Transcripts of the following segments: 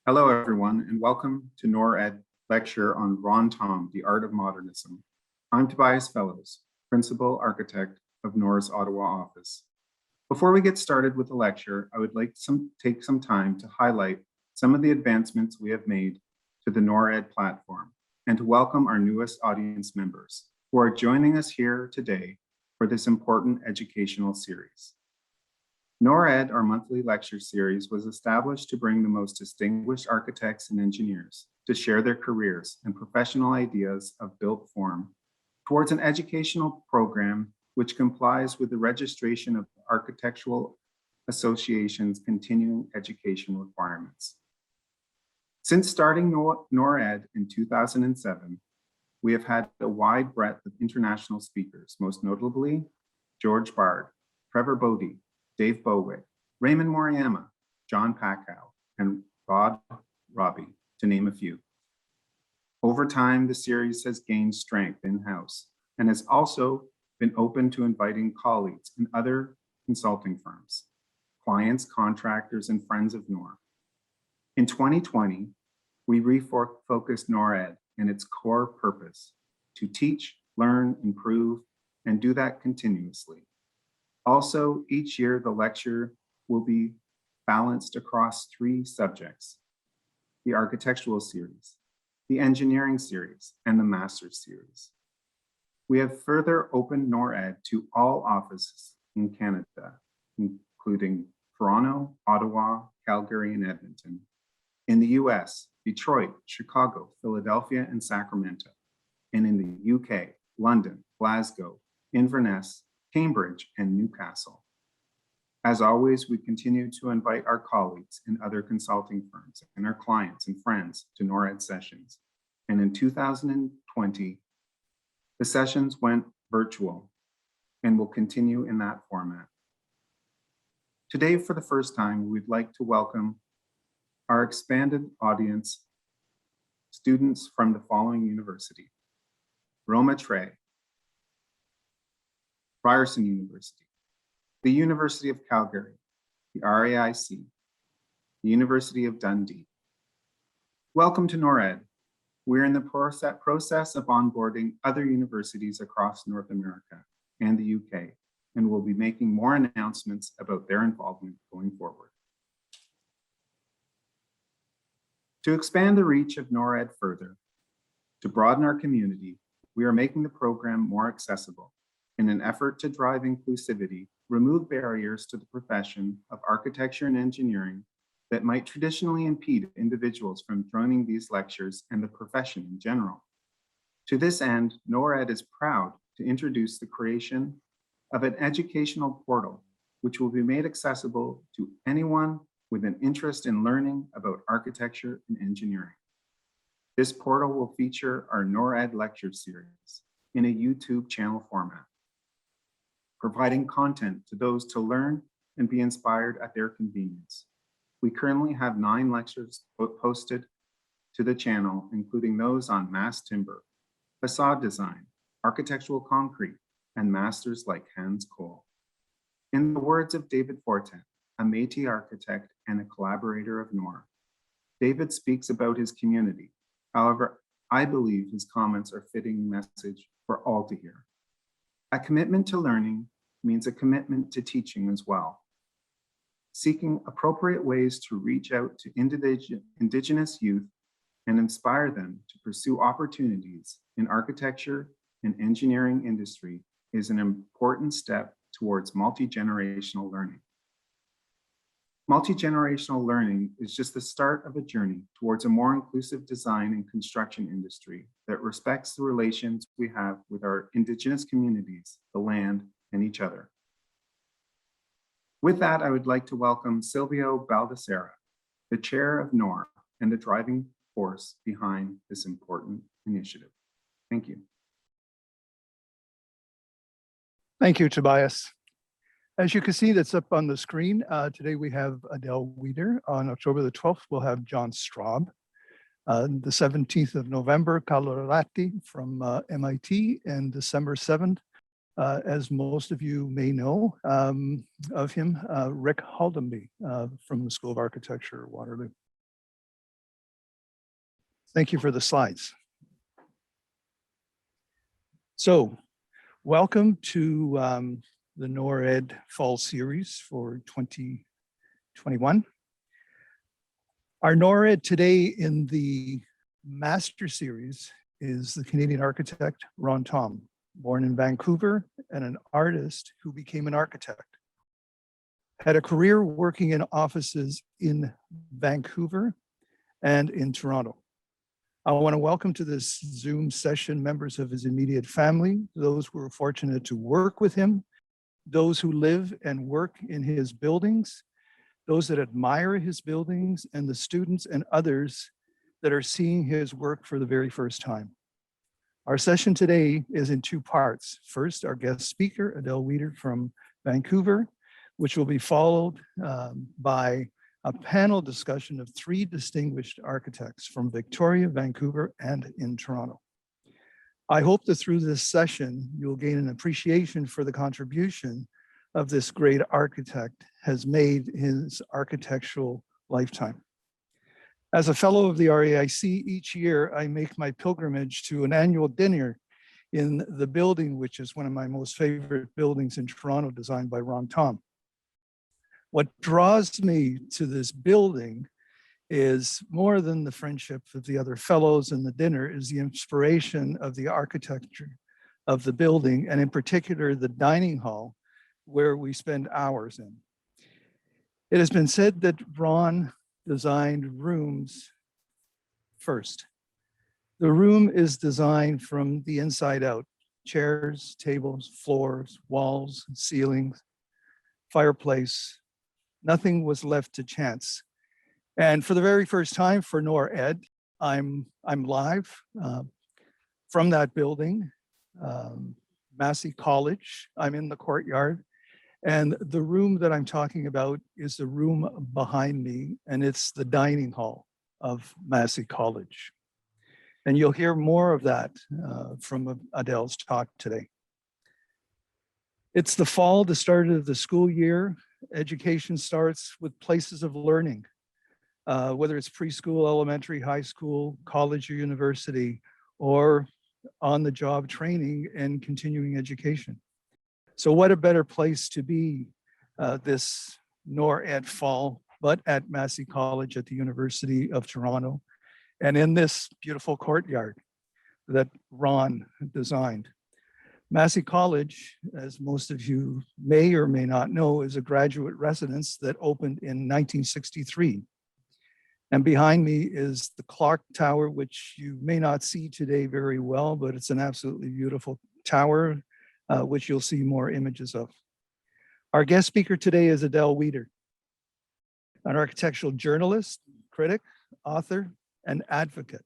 Hello, everyone, and welcome to NORR lecture on Ron Thom, The Art of Modernism. I'm Tobias Fellows, Principal Architect of NORR's Ottawa office. Before we get started with the lecture, I would like to take some time to highlight some of the advancements we have made to the NORR platform and to welcome our newest audience members who are joining us here today for this important educational series. NORR, our monthly lecture series, was established to bring the most distinguished architects and engineers to share their careers and professional ideas of built form towards an educational program which complies with the registration of Architectural Association's continuing education requirements. Since starting NORR in 2007, we have had a wide breadth of international speakers, most notably George Bard, Trevor Bodie, Dave Bowick, Raymond Moriyama, John Pachow, and Rod Robbie, to name a few. Over time, the series has gained strength in-house and has also been open to inviting colleagues in other consulting firms, clients, contractors, and friends of NORR. In 2020, we refocused NORR and its core purpose to teach, learn, improve, and do that continuously. Also, each year, the lecture will be balanced across 3 subjects: the architectural series, the engineering series, and the master's series. We have further opened NORR to all offices in Canada, including Toronto, Ottawa, Calgary, and Edmonton. In the US, Detroit, Chicago, Philadelphia, and Sacramento. And in the UK, London, Glasgow, Inverness, Cambridge, and Newcastle. As always, we continue to invite our colleagues in other consulting firms and our clients and friends to NORR sessions. And in 2020, the sessions went virtual and will continue in that format. Today, for the first time, we'd like to welcome our expanded audience, students from the following university: Roma Tre, Ryerson University, the University of Calgary, the RAIC, the University of Dundee. Welcome to NORR. We're in the process of onboarding other universities across North America and the UK, and we'll be making more announcements about their involvement going forward. To expand the reach of NORR further, to broaden our community, we are making the program more accessible in an effort to drive inclusivity, remove barriers to the profession of architecture and engineering that might traditionally impede individuals from joining these lectures and the profession in general. To this end, NORR is proud to introduce the creation of an educational portal, which will be made accessible to anyone with an interest in learning about architecture and engineering. This portal will feature our NORR lecture series in a YouTube channel format, providing content to those to learn and be inspired at their convenience. We currently have 9 lectures posted to the channel, including those on mass timber, facade design, architectural concrete, and masters like Hans Cole. In the words of David Fortin, a Métis architect and a collaborator of NORR, David speaks about his community. However, I believe his comments are a fitting message for all to hear. A commitment to learning means a commitment to teaching as well. Seeking appropriate ways to reach out to Indigenous youth and inspire them to pursue opportunities in architecture and engineering industry is an important step towards multi-generational learning. Multi-generational learning is just the start of a journey towards a more inclusive design and construction industry that respects the relations we have with our Indigenous communities, the land, and each other. With that, I would like to welcome Silvio Baldessera, the chair of NORR and the driving force behind this important initiative. Thank you. Thank you, Tobias. As you can see, that's up on the screen. Today we have Adele Weder. On October the 12th, we'll have John Straub. The 17th of November, Calorati from MIT, and December 7th, as most of you may know of him, Rick Haldenby from the School of Architecture, Waterloo. Thank you for the slides. So, welcome to the NORAD Fall Series for 2021. Our NORAD today in the Master Series is the Canadian architect Ron Thom, born in Vancouver and an artist who became an architect. Had a career working in offices in Vancouver and in Toronto. I want to welcome to this Zoom session members of his immediate family, those who were fortunate to work with him, those who live and work in his buildings, those that admire his buildings, and the students and others that are seeing his work for the very first time. Our session today is in two parts. First, our guest speaker, Adele Weder from Vancouver, which will be followed by a panel discussion of three distinguished architects from Victoria, Vancouver, and in Toronto. I hope that through this session, you'll gain an appreciation for the contribution of this great architect has made his architectural lifetime. As a fellow of the RAIC, each year I make my pilgrimage to an annual dinner in the building, which is one of my most favorite buildings in Toronto, designed by Ron Thom. What draws me to this building is more than the friendship of the other fellows and the dinner, is the inspiration of the architecture of the building, and in particular, the dining hall, where we spend hours in. It has been said that Ron designed rooms first. The room is designed from the inside out: chairs, tables, floors, walls, ceilings, fireplace. Nothing was left to chance. And for the very first time for NORAD, I'm live from that building, Massey College. I'm in the courtyard. And the room that I'm talking about is the room behind me, and it's the dining hall of Massey College. And you'll hear more of that from Adele's talk today. It's the fall, the start of the school year. Education starts with places of learning, whether it's preschool, elementary, high school, college, or university, or on-the-job training and continuing education. So what a better place to be this NORAD fall, but at Massey College at the University of Toronto, and in this beautiful courtyard that Ron designed. Massey College, as most of you may or may not know, is a graduate residence that opened in 1963. And behind me is the Clark Tower, which you may not see today very well, but it's an absolutely beautiful tower, which you'll see more images of. Our guest speaker today is Adele Weder, an architectural journalist, critic, author, and advocate.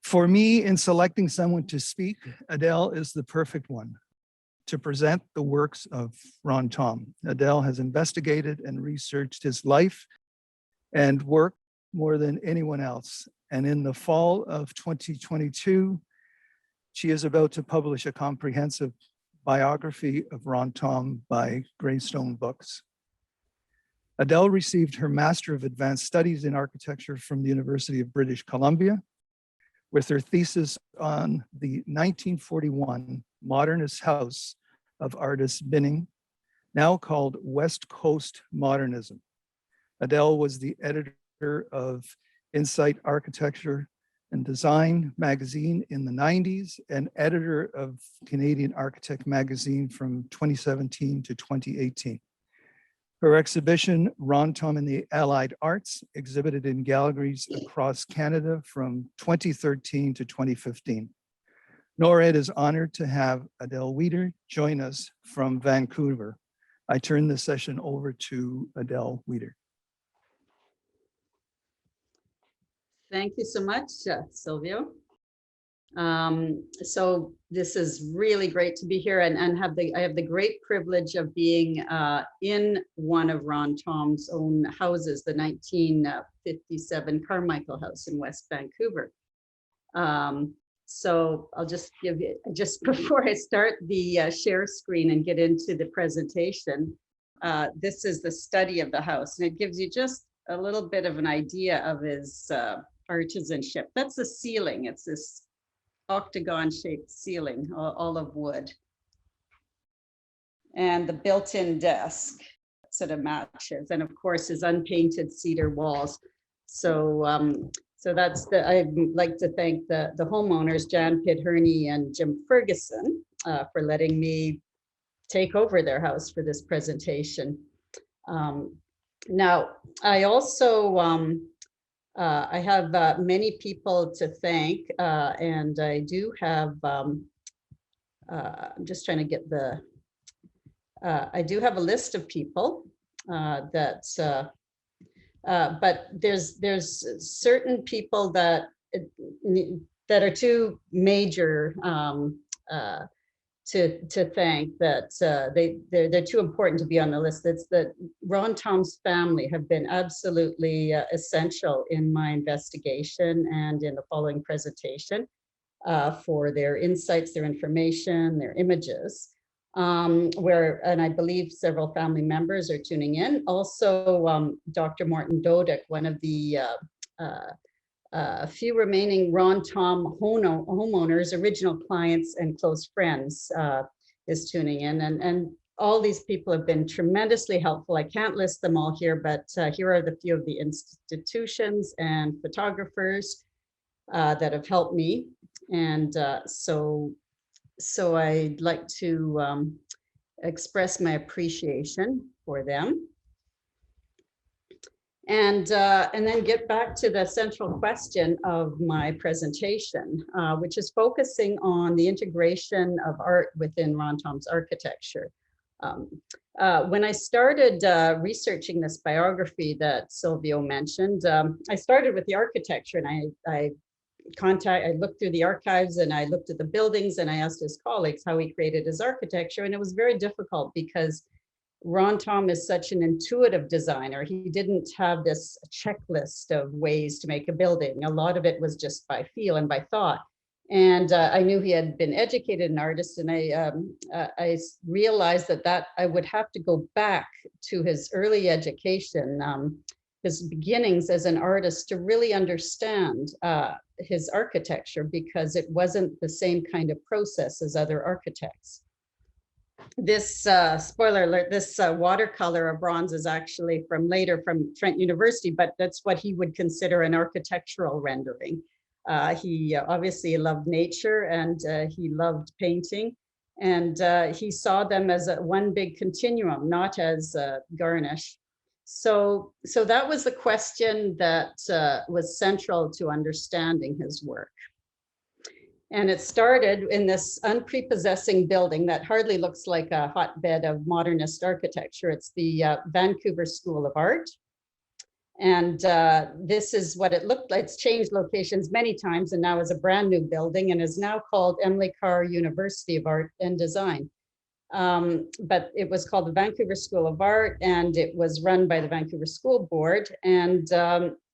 For me, in selecting someone to speak, Adele is the perfect one to present the works of Ron Thom. Adele has investigated and researched his life and work more than anyone else. And in the fall of 2022, she is about to publish a comprehensive biography of Ron Thom by Greystone Books. Adele received her Master of Advanced Studies in Architecture from the University of British Columbia, with her thesis on the 1941 Modernist house of artist Binning, now called West Coast Modernism. Adele was the editor of Insight Architecture and Design magazine in the 90s and editor of Canadian Architect magazine from 2017 to 2018. Her exhibition, Ron Thom and the Allied Arts, exhibited in galleries across Canada from 2013 to 2015. NORAD is honored to have Adele Weder join us from Vancouver. I turn this session over to Adele Weder. Thank you so much, Silvio. So this is really great to be here and I have the great privilege of being in one of Ron Thom's own houses, the 1957 Carmichael House in West Vancouver. So I'll just give you, just before I start the share screen and get into the presentation, this is the study of the house, and it gives you just a little bit of an idea of his partisanship. That's the ceiling. It's this octagon shaped ceiling, all of wood. And the built-in desk sort of matches. And of course, his unpainted cedar walls. So that's I'd like to thank the homeowners, Jan Pidherney and Jim Ferguson, for letting me take over their house for this presentation. Now, I also, I have many people to thank, and I do have, I'm just trying to get the, I do have a list of people but there's certain people that are too major to thank, that they're too important to be on the list. That's that Ron Thom's family have been absolutely essential in my investigation and in the following presentation for their insights, their information, their images. And I believe several family members are tuning in. Also, Dr. Morton Dodick, one of the few remaining Ron Thom homeowners, original clients and close friends, is tuning in. And all these people have been tremendously helpful. I can't list them all here, but here are the few of the institutions and photographers that have helped me. And so I'd like to express my appreciation for them. And then get back to the central question of my presentation, which is focusing on the integration of art within Ron Thom's architecture. When I started researching this biography that Silvio mentioned, I started with the architecture, and I looked through the archives and I looked at the buildings, and I asked his colleagues how he created his architecture. And it was very difficult because Ron Thom is such an intuitive designer. He didn't have this checklist of ways to make a building. A lot of it was just by feel and by thought. And I knew he had been educated an artist, and I realized that I would have to go back to his early education, his beginnings as an artist, to really understand his architecture, because it wasn't the same kind of process as other architects. This, spoiler alert, this watercolor of bronze is actually from Trent University, but that's what he would consider an architectural rendering. He obviously loved nature, and he loved painting, and he saw them as one big continuum, not as garnish. So that was the question that was central to understanding his work. And it started in this unprepossessing building that hardly looks like a hotbed of modernist architecture. It's the Vancouver School of Art. And this is what it looked like. It's changed locations many times, and now is a brand new building, and is now called Emily Carr University of Art and Design. But it was called the Vancouver School of Art, and it was run by the Vancouver School Board. And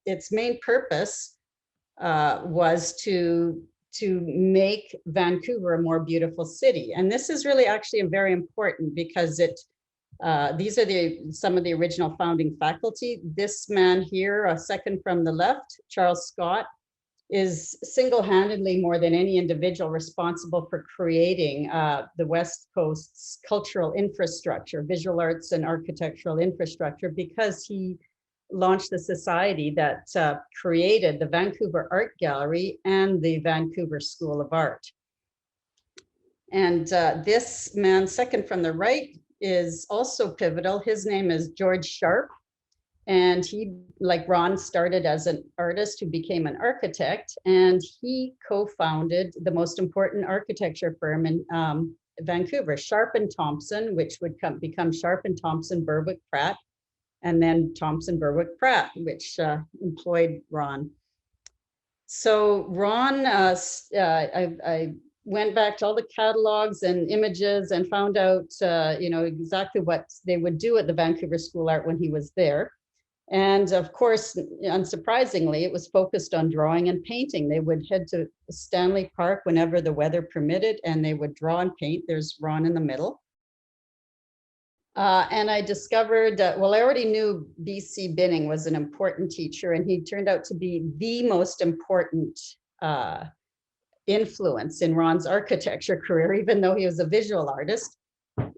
its main purpose was to make Vancouver a more beautiful city. And this is really actually very important, because these are some of the original founding faculty. This man here, second from the left, Charles Scott, is single-handedly, more than any individual, responsible for creating the West Coast's cultural infrastructure, visual arts and architectural infrastructure, because he launched the society that created the Vancouver Art Gallery and the Vancouver School of Art. And this man, second from the right, is also pivotal. His name is George Sharp. And he, like Ron, started as an artist who became an architect, and he co-founded the most important architecture firm in Vancouver, Sharp and Thompson, which would become Sharp and Thompson Berwick Pratt, and then Thompson Berwick Pratt, which employed Ron. So Ron, I went back to all the catalogs and images and found out, exactly what they would do at the Vancouver School of Art when he was there. And of course, unsurprisingly, it was focused on drawing and painting. They would head to Stanley Park whenever the weather permitted, and they would draw and paint. There's Ron in the middle. And I discovered, well, I already knew B.C. Binning was an important teacher, and he turned out to be the most important influence in Ron's architecture career, even though he was a visual artist.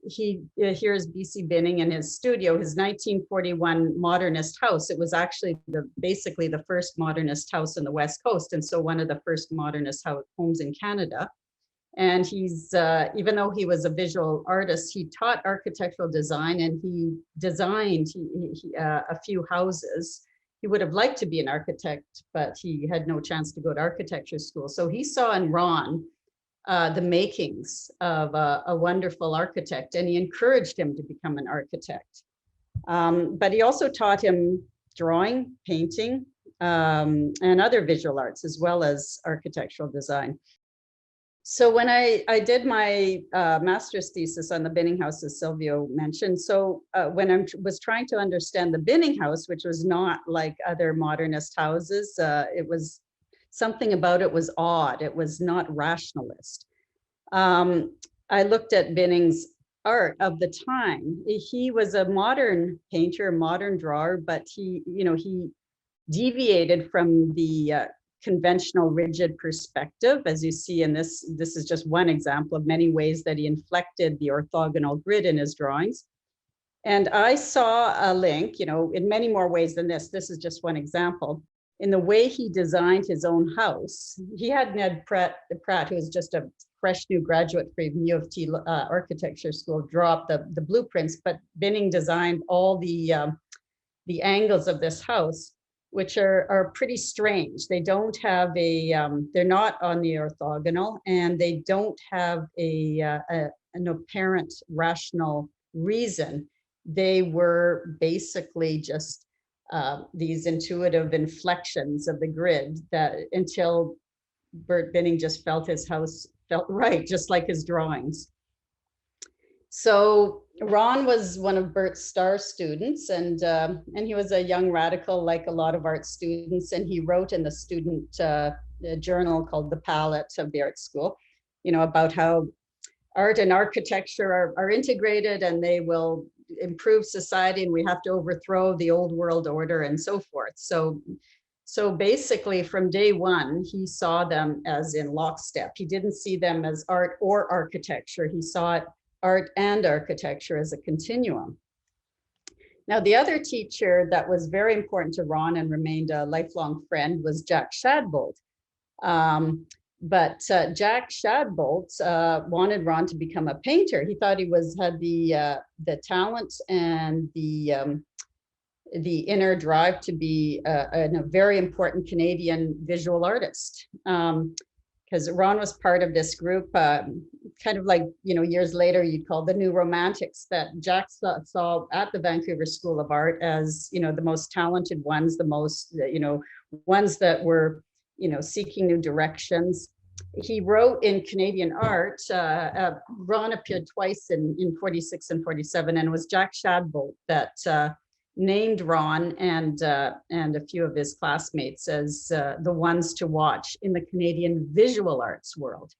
Here's B.C. Binning in his studio, his 1941 modernist house. It was actually basically the first modernist house in the West Coast, and so one of the first modernist homes in Canada. And he's, even though he was a visual artist, he taught architectural design, and he designed a few houses. He would have liked to be an architect, but he had no chance to go to architecture school. So he saw in Ron the makings of a wonderful architect, and he encouraged him to become an architect. But he also taught him drawing, painting, and other visual arts, as well as architectural design. So when I did my master's thesis on the Binning House, as Silvio mentioned, so when I was trying to understand the Binning House, which was not like other modernist houses, it was something about it was odd. It was not rationalist. I looked at Binning's art of the time. He was a modern painter, modern drawer, but he deviated from the conventional rigid perspective. As you see in this is just one example of many ways that he inflected the orthogonal grid in his drawings. And I saw a link, in many more ways than this. This is just one example. In the way he designed his own house. He had Ned Pratt, who was just a fresh new graduate from U of T architecture school, draw up the blueprints, but Binning designed all the angles of this house, which are pretty strange. They don't have they're not on the orthogonal, and they don't have an apparent rational reason. They were basically just these intuitive inflections of the grid that until Bert Binning just felt his house felt right, just like his drawings. So Ron was one of Bert's star students, and he was a young radical, like a lot of art students, and he wrote in the student journal called The Palette of the art school, about how art and architecture are integrated, and they will improve society, and we have to overthrow the old world order and so forth. So basically from day one, he saw them as in lockstep. He didn't see them as art or architecture. He saw it art and architecture as a continuum. Now, the other teacher that was very important to Ron and remained a lifelong friend was Jack Shadbolt. But Jack Shadbolt wanted Ron to become a painter. He thought he had the talent and the inner drive to be a very important Canadian visual artist. Because Ron was part of this group, kind of like, years later, you'd call the New Romantics, that Jack saw at the Vancouver School of Art as, the most talented ones, the most, ones that were, seeking new directions. He wrote in Canadian art, Ron appeared twice in 46 and 47, and it was Jack Shadbolt that named Ron and a few of his classmates as the ones to watch in the Canadian visual arts world.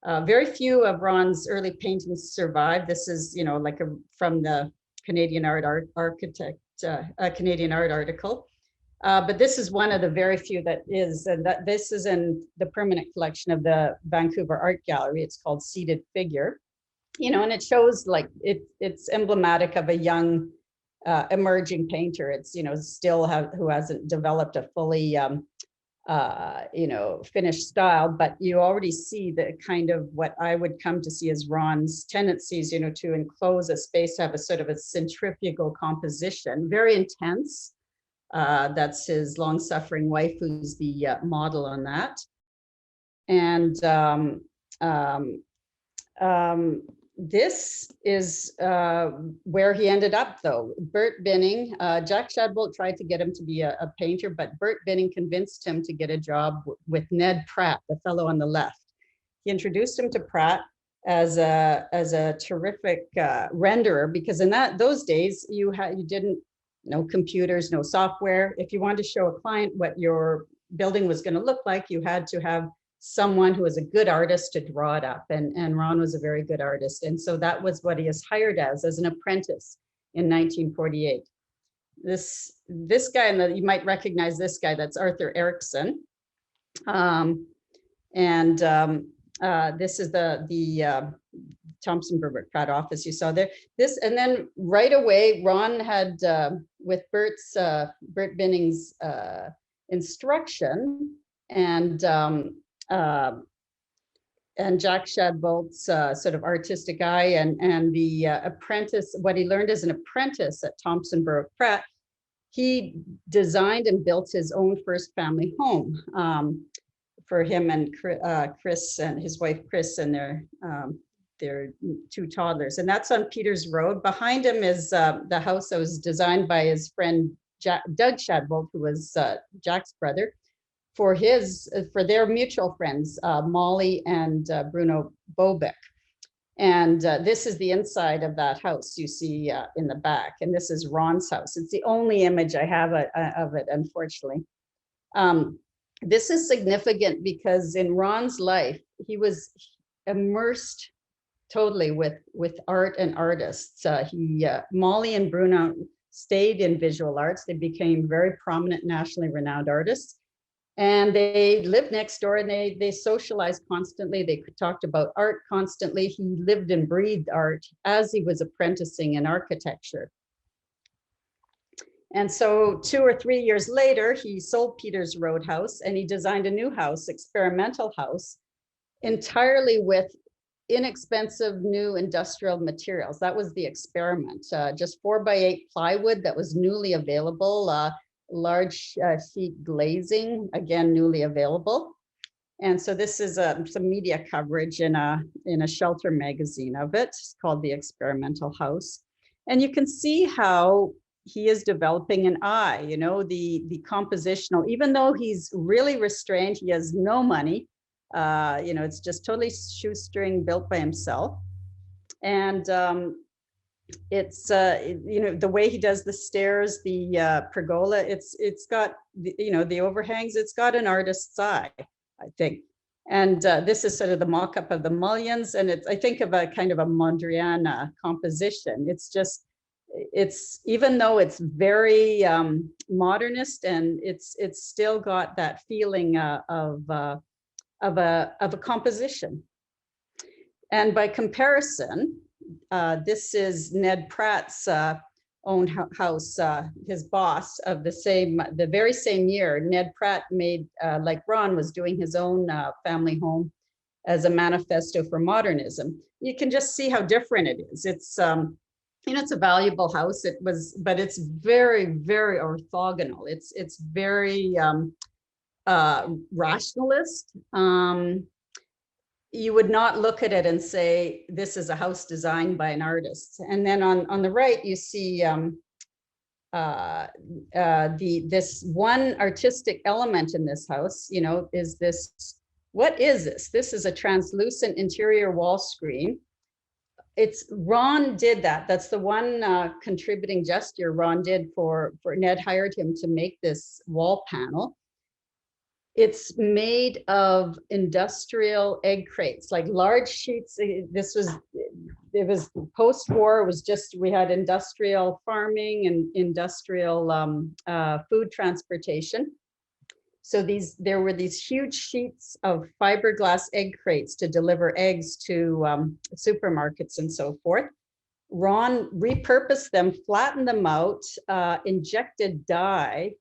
Very few of Ron's early paintings survive. This is, like from the Canadian Art Canadian Art article. But this is one of the very few that is, and that this is in the permanent collection of the Vancouver Art Gallery. It's called Seated Figure, and it shows like it's emblematic of a young emerging painter. It's, still who hasn't developed a fully, finished style, but you already see the kind of what I would come to see as Ron's tendencies, to enclose a space, to have a sort of a centrifugal composition, very intense. That's his long-suffering wife, who's the model on that. And this is where he ended up, though. Bert Binning, Jack Shadbolt tried to get him to be a painter, but Bert Binning convinced him to get a job with Ned Pratt, the fellow on the left. He introduced him to Pratt as a terrific renderer, because in those days you didn't no computers, no software. If you wanted to show a client what your building was going to look like, you had to have someone who was a good artist to draw it up. And Ron was a very good artist. And so that was what he is hired as an apprentice in 1948. This guy, and you might recognize this guy, that's Arthur Erickson. This is the Thompson Burbank Pratt office you saw there. And then right away, Ron had, with Bert Binning's instruction and Jack Shadbolt's sort of artistic eye and the apprentice, what he learned as an apprentice at Thompson Burbank Pratt, he designed and built his own first family home for him and Chris and his wife Chris and their two toddlers. And that's on Peters Road. Behind him is the house that was designed by his friend Doug Shadbolt, who was Jack's brother, for their mutual friends, Molly and Bruno Bobeck. And this is the inside of that house you see in the back. And this is Ron's house. It's the only image I have of it, unfortunately. This is significant because in Ron's life, he was immersed totally with art and artists. Molly and Bruno stayed in visual arts. They became very prominent, nationally renowned artists. And they lived next door and they socialized constantly. They talked about art constantly. He lived and breathed art as he was apprenticing in architecture. And so 2 or 3 years later, he sold Peters Road house and he designed a new house, experimental house, entirely with inexpensive new industrial materials. That was the experiment, just 4x8 plywood that was newly available, large sheet glazing, again, newly available. And so this is some media coverage in a Shelter magazine of it. It's called The Experimental House. And you can see how he is developing an eye, the compositional, even though he's really restrained, he has no money, it's just totally shoestring built by himself. And it's the way he does the stairs, the pergola, it's got the overhangs, it's got an artist's eye, I think. And this is sort of the mock-up of the mullions, and I think of a kind of a Mondrian composition. It's even though it's very modernist, and it's still got that feeling of a composition. And by comparison, this is Ned Pratt's own house, his boss of the very same year. Ned Pratt made, like Ron was doing his own family home as a manifesto for modernism. You can just see how different it is. It's it's a valuable house. But it's very, very orthogonal. It's very rationalist. You would not look at it and say, this is a house designed by an artist. And then on the right, you see this one artistic element in this house, is this, what is this? This is a translucent interior wall screen. Ron did that. That's the one contributing gesture Ron did for Ned hired him to make this wall panel. It's made of industrial egg crates, like large sheets. It was post-war. We had industrial farming and industrial food transportation. So there were these huge sheets of fiberglass egg crates to deliver eggs to supermarkets and so forth. Ron repurposed them, flattened them out, injected dye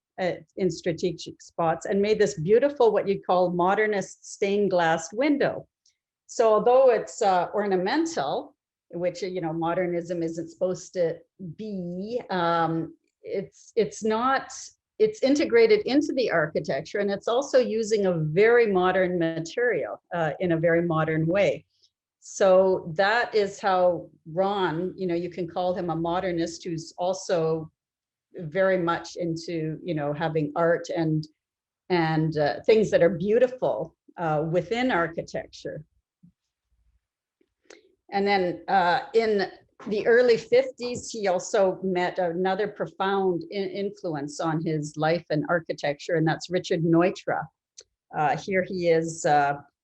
in strategic spots, and made this beautiful, what you'd call modernist stained glass window. So although it's ornamental, which modernism isn't supposed to be, it's not. It's integrated into the architecture, and it's also using a very modern material in a very modern way. So that is how Ron, you can call him a modernist who's also very much into, having art and things that are beautiful within architecture. And then in the early 50s, he also met another profound influence on his life and architecture, and that's Richard Neutra. Here he is.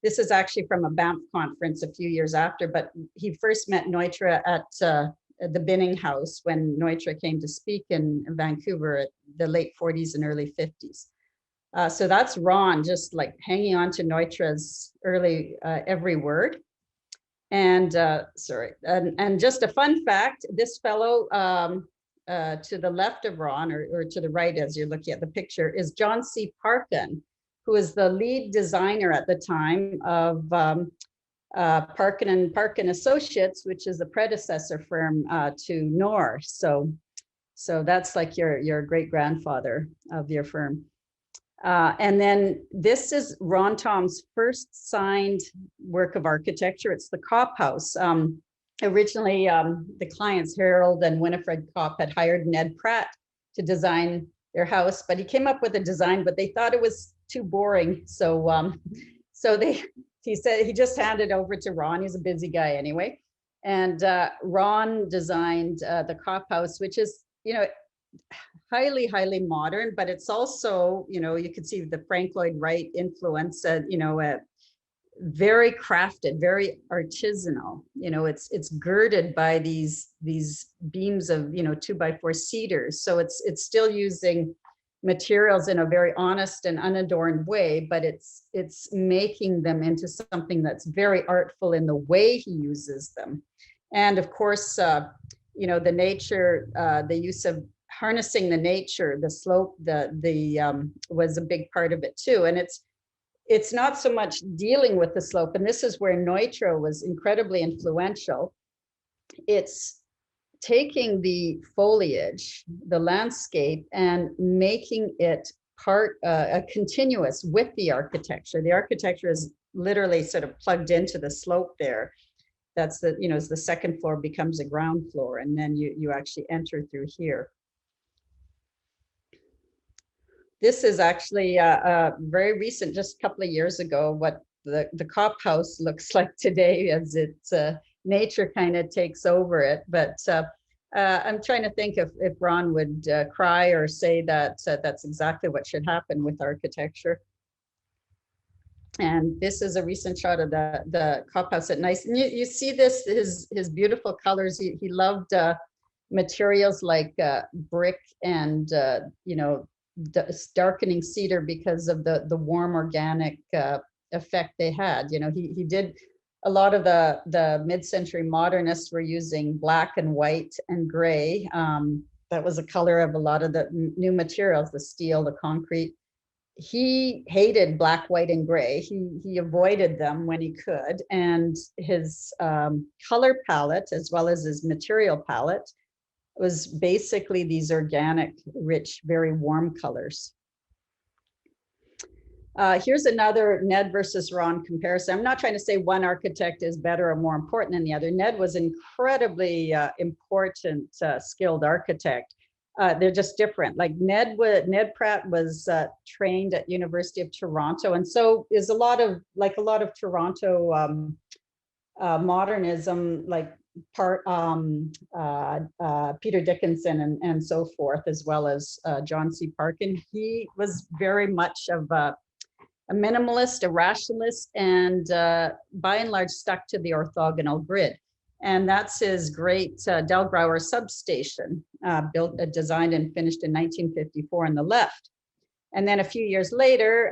This is actually from a Banff conference a few years after, but he first met Neutra at the Binning House when Neutra came to speak in Vancouver at the late 40s and early 50s. So that's Ron, just like hanging on to Neutra's early every word. And and just a fun fact, this fellow to the left of Ron, or to the right as you're looking at the picture, is John C. Parkin, who is the lead designer at the time of Parkin and Parkin Associates, which is the predecessor firm to NORR. So that's like your great grandfather of your firm. And then this is Ron Thom's first signed work of architecture. It's the Kopp House. Originally, the clients, Harold and Winifred Kopp, had hired Ned Pratt to design their house, but he came up with a design, but they thought it was too boring. So, he said he just handed over to Ron. He's a busy guy anyway. And Ron designed the Kopp House, which is, highly, highly modern, but it's also, you could see the Frank Lloyd Wright influence, very crafted, very artisanal. It's girded by these beams of 2x4 cedars. So it's still using materials in a very honest and unadorned way, but it's making them into something that's very artful in the way he uses them. And of course, the nature, the use of harnessing the nature, the slope, was a big part of it too. And it's not so much dealing with the slope, and this is where Neutra was incredibly influential. It's taking the foliage, the landscape, and making it continuous with the architecture. The architecture is literally sort of plugged into the slope there. That's as the second floor becomes a ground floor, and then you actually enter through here. This is actually very recent, just a couple of years ago, what the Kopp House looks like today as it's nature kind of takes over it. But I'm trying to think if Ron would cry or say that that's exactly what should happen with architecture. And this is a recent shot of the Kopp House at night. And you see this, his beautiful colors. He loved materials like brick and, darkening cedar because of the warm organic effect they had. He did a lot of the mid-century modernists were using black and white and gray. That was the color of a lot of the new materials, the steel, the concrete. He hated black, white, and gray. He avoided them when he could. And his color palette, as well as his material palette, was basically these organic, rich, very warm colors. Here's another Ned versus Ron comparison. I'm not trying to say one architect is better or more important than the other. Ned was incredibly important, skilled architect. They're just different. Like Ned Pratt was trained at University of Toronto, and so is a lot of Toronto modernism, like Peter Dickinson and so forth, as well as John C. Parkin. He was very much of a minimalist, a rationalist, and by and large stuck to the orthogonal grid. And that's his great Delgrauer substation, designed and finished in 1954 on the left. And then a few years later,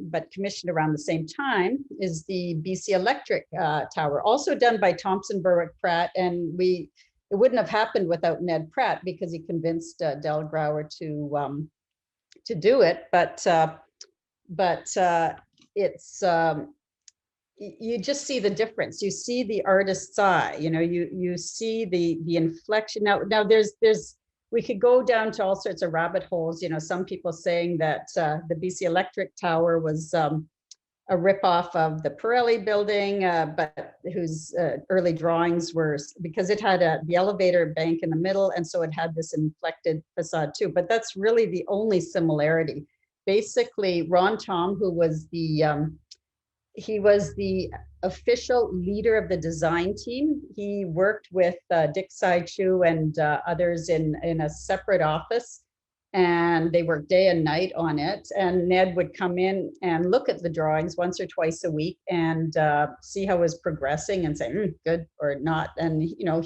but commissioned around the same time, is the BC Electric Tower, also done by Thompson Berwick Pratt. And it wouldn't have happened without Ned Pratt because he convinced Delgrauer to do it. But it's you just see the difference. You see the artist's eye. You see the inflection. Now there's. We could go down to all sorts of rabbit holes. Some people saying that the BC Electric Tower was a ripoff of the Pirelli building, but whose early drawings were, because it had the elevator bank in the middle, and so it had this inflected facade too. But that's really the only similarity. Basically, Ron Thom, who was he was the official leader of the design team. He worked with Dick Sai Chu and others in a separate office and they worked day and night on it. And Ned would come in and look at the drawings once or twice a week and see how it was progressing and say, good or not. And, you know,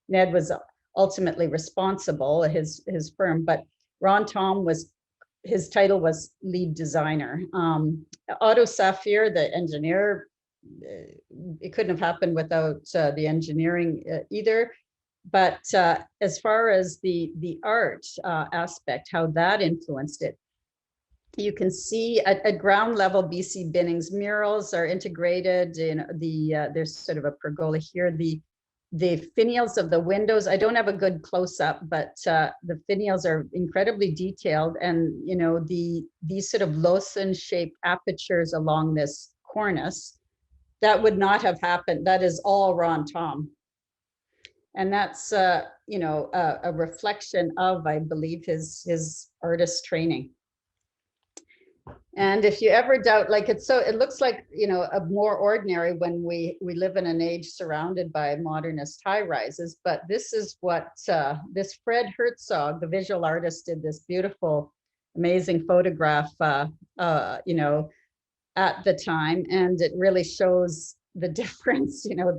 Ned was ultimately responsible, his firm, but Ron Thom his title was lead designer. Otto Saphir, the engineer, it couldn't have happened without the engineering either. But as far as the art aspect, how that influenced it, you can see at ground level, B.C. Binning's murals are integrated in there's sort of a pergola here. The finials of the windows, I don't have a good close-up, but the finials are incredibly detailed, and you know these sort of lozenge-shaped apertures along this cornice, that would not have happened. That is all Ron Thom. And that's, you know, a reflection of, I believe, his artist training. And if you ever doubt, like it looks like, you know, a more ordinary when we live in an age surrounded by modernist high rises. But this is what this Fred Herzog, the visual artist, did this beautiful, amazing photograph, you know, at the time. And it really shows the difference, you know,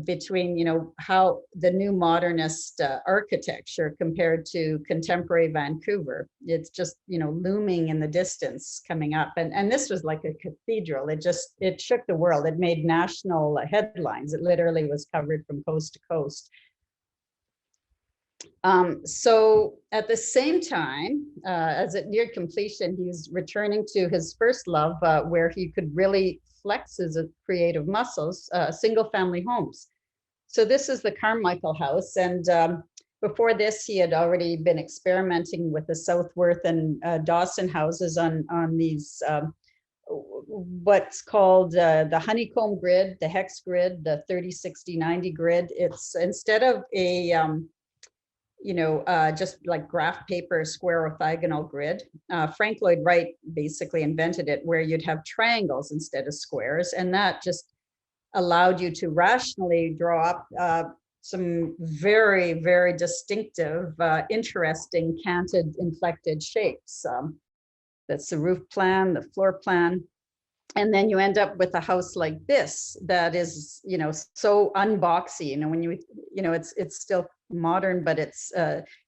between, you know, how the new modernist architecture compared to contemporary Vancouver. It's just, you know, looming in the distance coming up. And this was like a cathedral. It shook the world. It made national headlines. It literally was covered from coast to coast. So at the same time, as it neared completion, he's returning to his first love, where he could really flex his creative muscles, single family homes. So this is the Carmichael house. And before this, he had already been experimenting with the Southworth and Dawson houses on these, what's called the honeycomb grid, the hex grid, the 30, 60, 90 grid. It's instead of a, you know, just like graph paper, square orthogonal grid. Frank Lloyd Wright basically invented it, where you'd have triangles instead of squares. And that just allowed you to rationally draw up some very, very distinctive, interesting canted, inflected shapes. That's the roof plan, the floor plan. And then you end up with a house like this that is, you know, so unboxy. You know, when you know, it's still modern, but it's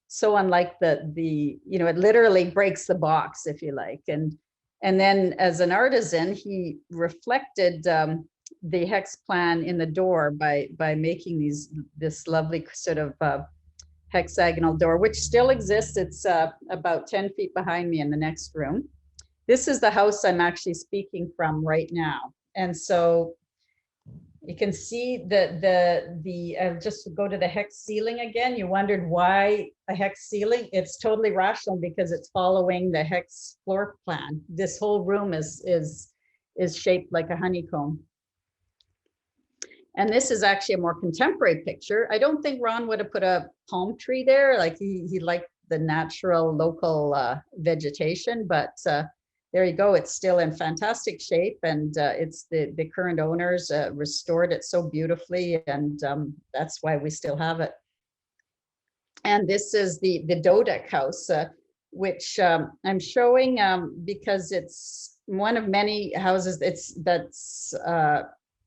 so unlike the you know, it literally breaks the box, if you like. And then as an artisan, he reflected the hex plan in the door by making this lovely sort of hexagonal door, which still exists. It's about 10 feet behind me in the next room. This is the house I'm actually speaking from right now. And so you can see just go to the hex ceiling again. You wondered why a hex ceiling? It's totally rational because it's following the hex floor plan. This whole room is shaped like a honeycomb. And this is actually a more contemporary picture. I don't think Ron would have put a palm tree there. Like he liked the natural local vegetation, but there you go. It's still in fantastic shape, and it's the current owners restored it so beautifully, and that's why we still have it. And this is the Dodek house, which I'm showing because it's one of many houses that's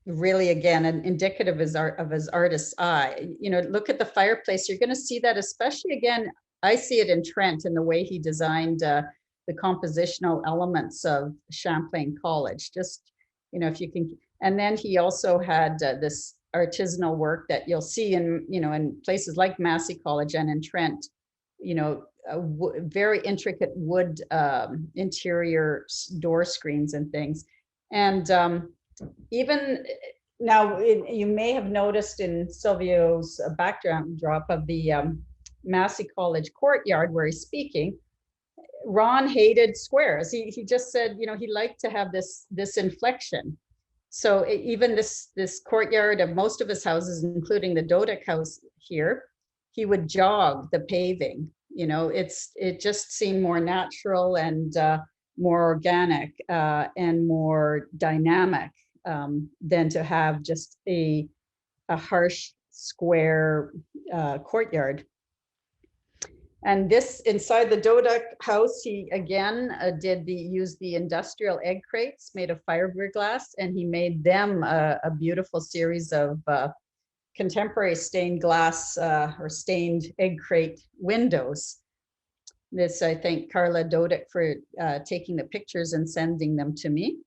really, again, indicative of his artist's eye. You know, look at the fireplace. You're going to see that, especially, again, I see it in Trent in the way he designed the compositional elements of Champlain College. Just, you know, if you can. And then he also had this artisanal work that you'll see in, you know, in places like Massey College and in Trent, you know, very intricate wood interior door screens and things. And even now, you may have noticed in Silvio's backdrop of the Massey College courtyard where he's speaking, Ron hated squares. He just said, you know, he liked to have this inflection. So even this courtyard of most of his houses, including the Dodek house here, he would jog the paving. You know, it just seemed more natural and more organic and more dynamic than to have just a harsh square courtyard. And this inside the Doduck house, he again used the industrial egg crates made of fiberglass, and he made them a beautiful series of contemporary stained glass or stained egg crate windows. This, I thank Carla Doduck for taking the pictures and sending them to me.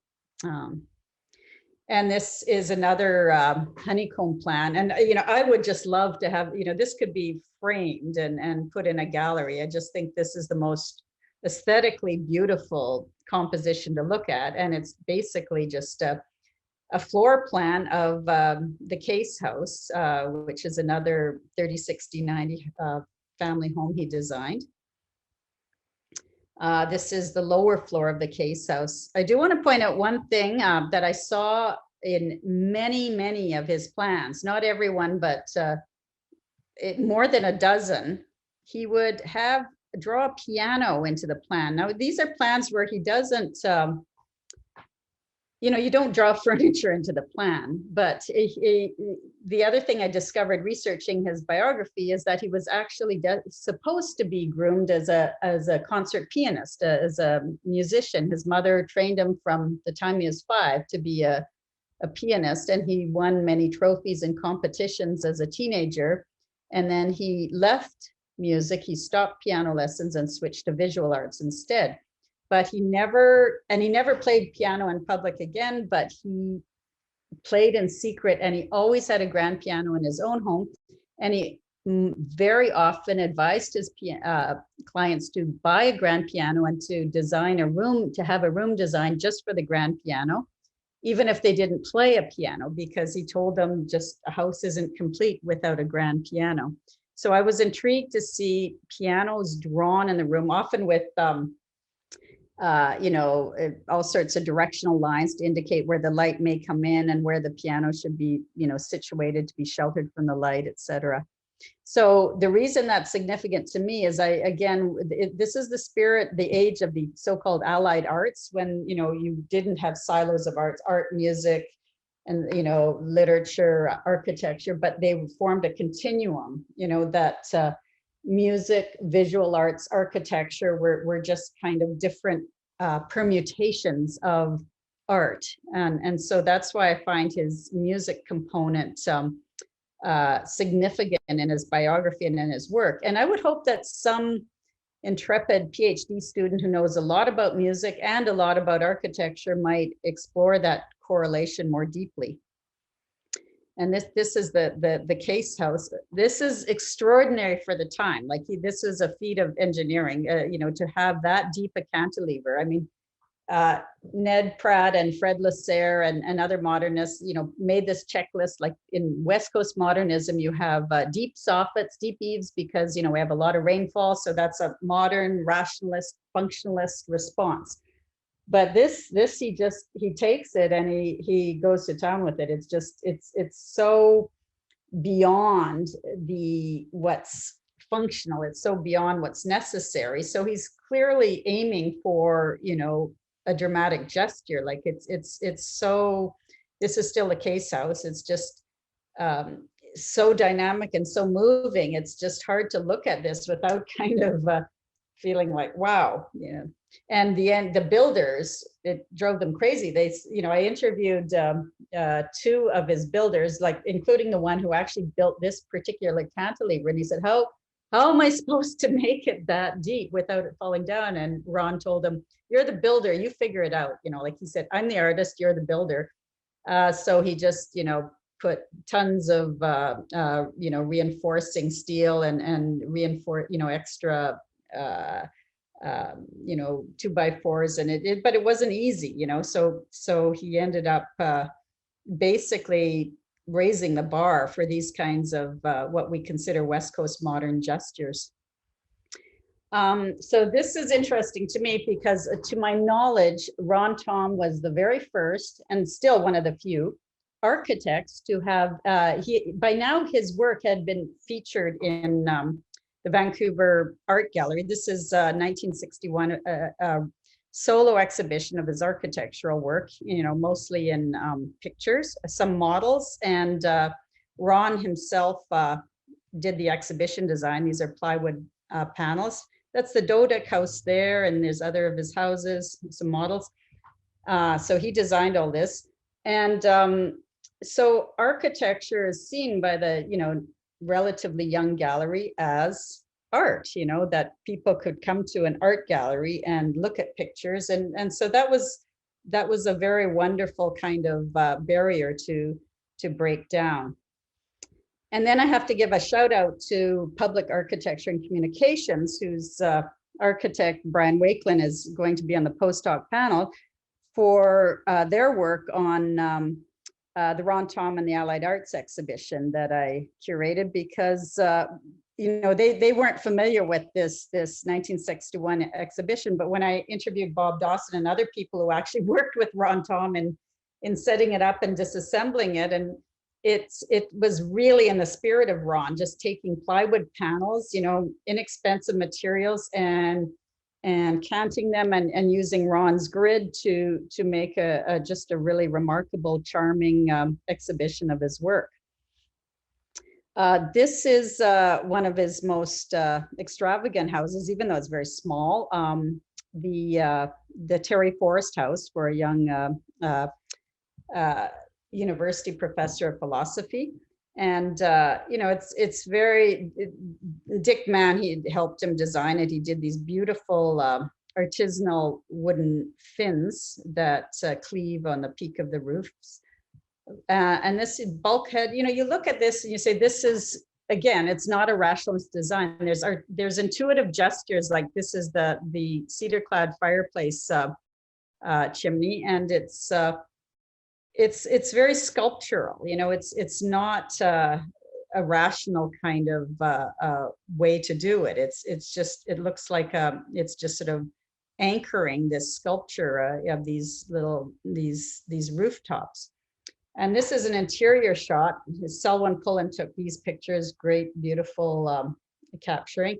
And this is another honeycomb plan. And, I would just love to have, this could be framed and put in a gallery. I just think this is the most aesthetically beautiful composition to look at. And it's basically just a floor plan of the Case House, which is another 30-60-90 family home he designed. This is the lower floor of the Case House. I do want to point out one thing that I saw in many of his plans, not everyone, but more than a dozen. He would draw a piano into the plan. Now, these are plans where he doesn't, you don't draw furniture into the plan, but the other thing I discovered researching his biography is that he was actually supposed to be groomed as a concert pianist, as a musician. His mother trained him from the time he was 5 to be a pianist, and he won many trophies and competitions as a teenager. And then he left music, he stopped piano lessons and switched to visual arts instead. But he never played piano in public again, but he played in secret, and he always had a grand piano in his own home. And he very often advised his clients to buy a grand piano and to design a room, to have a room designed just for the grand piano, even if they didn't play a piano, because he told them just a house isn't complete without a grand piano. So I was intrigued to see pianos drawn in the room, often with all sorts of directional lines to indicate where the light may come in and where the piano should be, situated to be sheltered from the light, etc. So the reason that's significant to me is this is the spirit, the age of the so-called allied arts, when, you didn't have silos of arts, art, music, and, literature, architecture, but they formed a continuum, that music, visual arts, architecture were just kind of different permutations of art. And so that's why I find his music component significant in his biography and in his work. And I would hope that some intrepid PhD student who knows a lot about music and a lot about architecture might explore that correlation more deeply. And this is the Case House. This is extraordinary for the time. Like this is a feat of engineering, to have that deep a cantilever. I mean, Ned Pratt and Fred Lasserre and other modernists, made this checklist. Like in West Coast modernism, you have deep soffits, deep eaves, because, we have a lot of rainfall. So that's a modern, rationalist, functionalist response. But this he takes it and he goes to town with it. It's just, it's so beyond what's functional. It's so beyond what's necessary. So he's clearly aiming for, a dramatic gesture. Like it's so, this is still a Case House. It's just so dynamic and so moving. It's just hard to look at this without kind of feeling like, wow, And the builders, it drove them crazy. They, I interviewed 2 of his builders, like including the one who actually built this particular cantilever. And he said, how am I supposed to make it that deep without it falling down? And Ron told him, you're the builder, you figure it out. Like he said, I'm the artist, you're the builder. So he just, put tons of, reinforcing steel and reinforce, extra, 2x4s, and but it wasn't easy, so he ended up basically raising the bar for these kinds of what we consider West Coast modern gestures. So this is interesting to me because, to my knowledge, Ron Thom was the very first, and still one of the few, architects to have, by now his work had been featured in the Vancouver Art Gallery. This is 1961, a solo exhibition of his architectural work, mostly in pictures, some models, and Ron himself did the exhibition design. These are plywood panels. That's the Dodek house there, and there's other of his houses, some models. So he designed all this. And so architecture is seen by the, relatively young gallery as art, that people could come to an art gallery and look at pictures. And so that was a very wonderful kind of barrier to break down. And then I have to give a shout out to Public Architecture and Communications, whose architect Brian Wakelin is going to be on the postdoc panel for their work on the Ron Thom and the Allied Arts exhibition that I curated, because they weren't familiar with this 1961 exhibition. But when I interviewed Bob Dawson and other people who actually worked with Ron Thom in setting it up and disassembling it, and it was really in the spirit of Ron, just taking plywood panels, inexpensive materials, and canting them and using Ron's grid to make just a really remarkable, charming exhibition of his work. This is one of his most extravagant houses, even though it's very small. The Terry Forrest House for a young university professor of philosophy. And it's very, Dick Mann, he helped him design it. He did these beautiful artisanal wooden fins that cleave on the peak of the roofs. And this bulkhead, you look at this and you say, this is, again, it's not a rationalist design. There's intuitive gestures, like this is the cedar clad fireplace chimney, and it's very sculptural. It's not a rational kind of way to do it. It looks like it's just sort of anchoring this sculpture of these rooftops. And this is an interior shot. Selwyn Pullen took these pictures, great, beautiful capturing.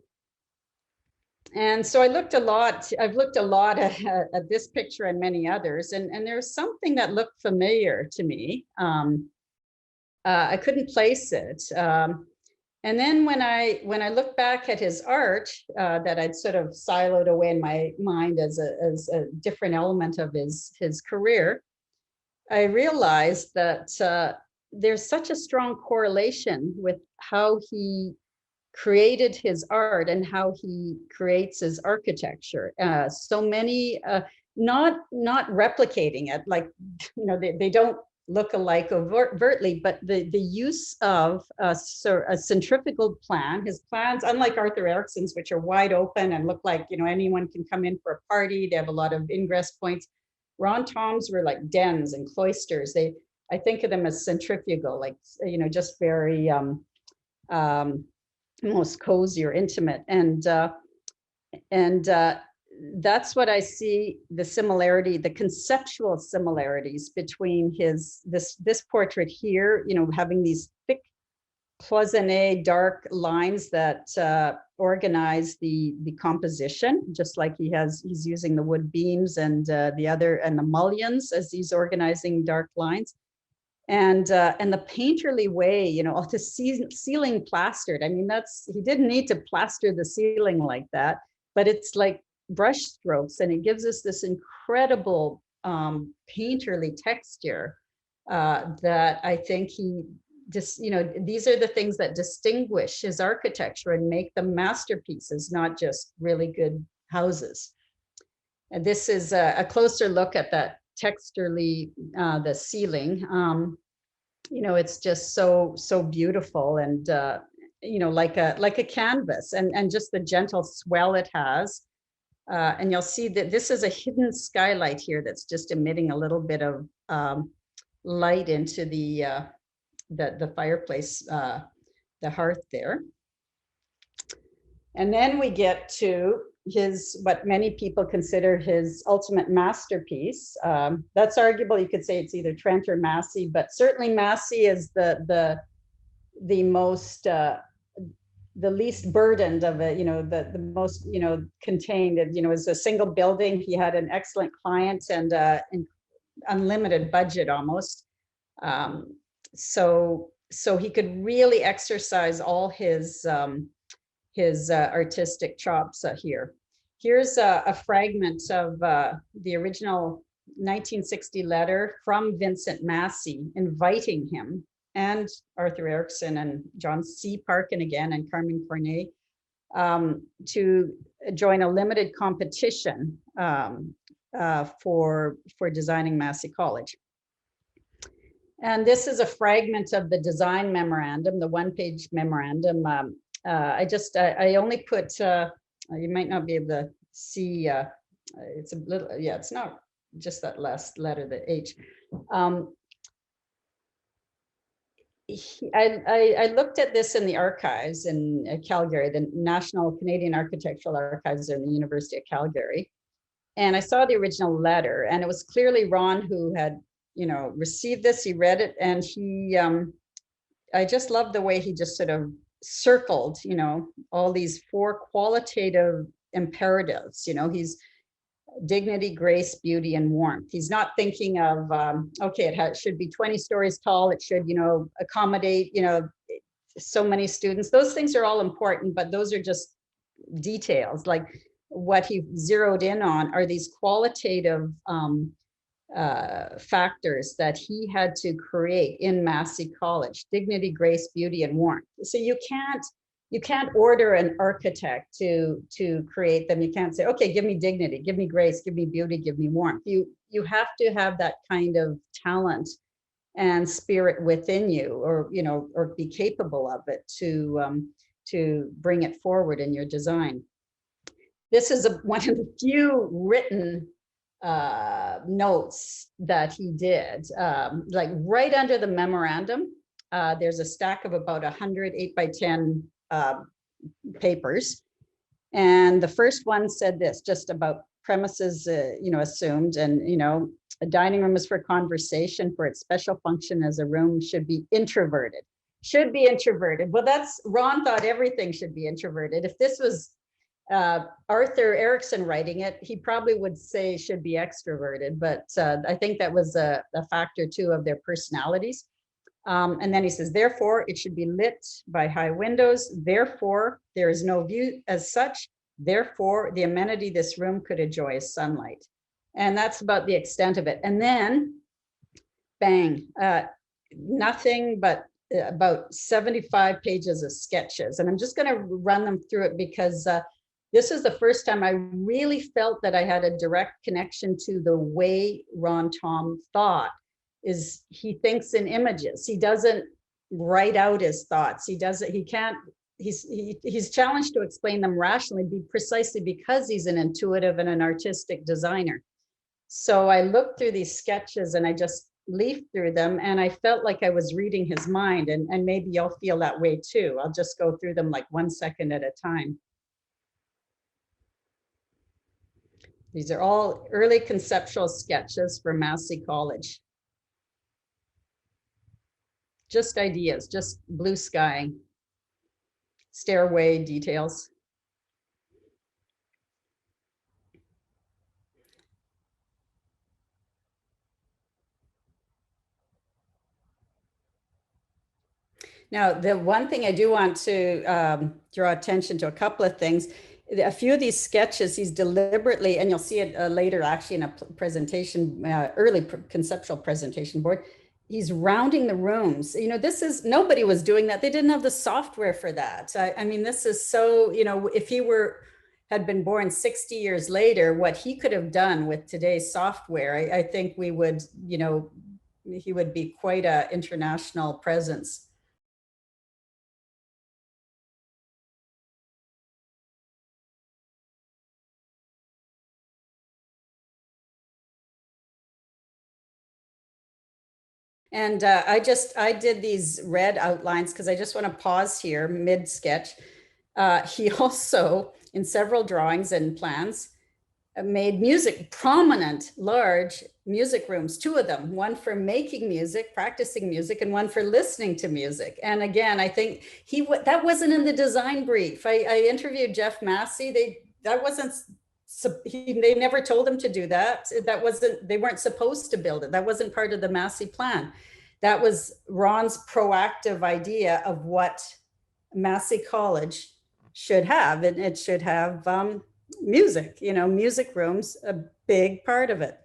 And so I've looked a lot at this picture and many others, and there's something that looked familiar to me. I couldn't place it. And then when I look back at his art that I'd sort of siloed away in my mind as a different element of his career, I realized that there's such a strong correlation with how he created his art and how he creates his architecture. So many, not replicating it, like, they don't look alike overtly, but the use of a centrifugal plan. His plans, unlike Arthur Erickson's, which are wide open and look like, anyone can come in for a party. They have a lot of ingress points. Ron Thom's were like dens and cloisters. I think of them as centrifugal, like, just very most cozy or intimate. And that's what I see, the similarity, the conceptual similarities between this portrait here, having these thick cloisonné dark lines that organize the composition, just like he's using the wood beams and the mullions as he's organizing dark lines. And the painterly way, the ceiling plastered. I mean, he didn't need to plaster the ceiling like that, but it's like brush strokes, and it gives us this incredible painterly texture that I think he just, these are the things that distinguish his architecture and make them masterpieces, not just really good houses. And this is a closer look at that texturally, the ceiling. It's just so beautiful, and like a canvas, and just the gentle swell it has. And you'll see that this is a hidden skylight here that's just emitting a little bit of light into the fireplace, the hearth there. And then we get to what many people consider his ultimate masterpiece. That's arguable. You could say it's either Trent or Massey, but certainly Massey is the most the least burdened of it, the most, contained. It was a single building. He had an excellent client and unlimited budget almost. So he could really exercise all his his artistic chops here. Here's a fragment of the original 1960 letter from Vincent Massey inviting him and Arthur Erickson and John C. Parkin again and Carmen Cornet to join a limited competition for designing Massey College. And this is a fragment of the design memorandum, the one-page memorandum. I only put, you might not be able to see, it's a little, yeah, it's not just that last letter, the H. I looked at this in the archives in Calgary, the National Canadian Architectural Archives in the University of Calgary. And I saw the original letter, and it was clearly Ron who had, received this, he read it, and he, I just love the way he just sort of circled, all these 4 qualitative imperatives. He's dignity, grace, beauty, and warmth. He's not thinking of, okay, it should be 20 stories tall. It should, accommodate, so many students. Those things are all important, but those are just details. Like what he zeroed in on are these qualitative factors that he had to create in Massey College: dignity, grace, beauty, and warmth. So you can't order an architect to create them. You can't say, okay, give me dignity, give me grace, give me beauty, give me warmth. You have to have that kind of talent and spirit within you, or or be capable of it to bring it forward in your design. This is one of the few written notes that he did, like right under the memorandum. There's a stack of about 100 8x10 papers, and the first one said this, just about premises, assumed, and a dining room is for conversation. For its special function as a room, should be introverted. Well, that's Ron thought everything should be introverted. If this was Arthur Erickson writing it, he probably would say should be extroverted, but I think that was a factor too of their personalities. And then he says, therefore, it should be lit by high windows. Therefore, there is no view as such. Therefore, the amenity this room could enjoy is sunlight. And that's about the extent of it. And then, bang, nothing but about 75 pages of sketches. And I'm just going to run them through it because this is the first time I really felt that I had a direct connection to the way Ron Thom thought. Is he thinks in images. He doesn't write out his thoughts. He's challenged to explain them rationally, precisely because he's an intuitive and an artistic designer. So I looked through these sketches and I just leafed through them, and I felt like I was reading his mind, and maybe you'll feel that way too. I'll just go through them like 1 second at a time. These are all early conceptual sketches for Massey College. Just ideas, just blue sky, stairway details. Now, the one thing I do want to draw attention to, a couple of things. A few of these sketches, he's deliberately, and you'll see it later actually in a presentation, early conceptual presentation board, he's rounding the rooms. Nobody was doing that. They didn't have the software for that. I mean, this is so, if he had been born 60 years later, what he could have done with today's software, I think we would, he would be quite an international presence. And I did these red outlines because I just want to pause here mid sketch. He also, in several drawings and plans, made prominent, large music rooms, 2 of them, one for making music, practicing music, and one for listening to music. And again, I think that wasn't in the design brief. I interviewed Jeff Massey. They never told him to do that. They weren't supposed to build it. That wasn't part of the Massey plan. That was Ron's proactive idea of what Massey College should have. And it should have music, music rooms, a big part of it.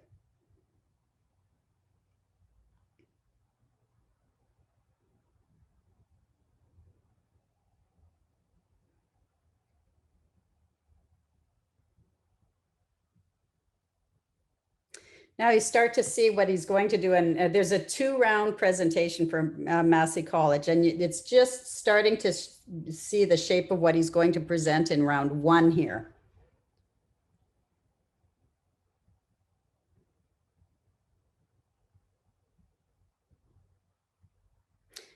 Now you start to see what he's going to do. And there's a 2-round presentation for Massey College. And it's just starting to see the shape of what he's going to present in round 1 here.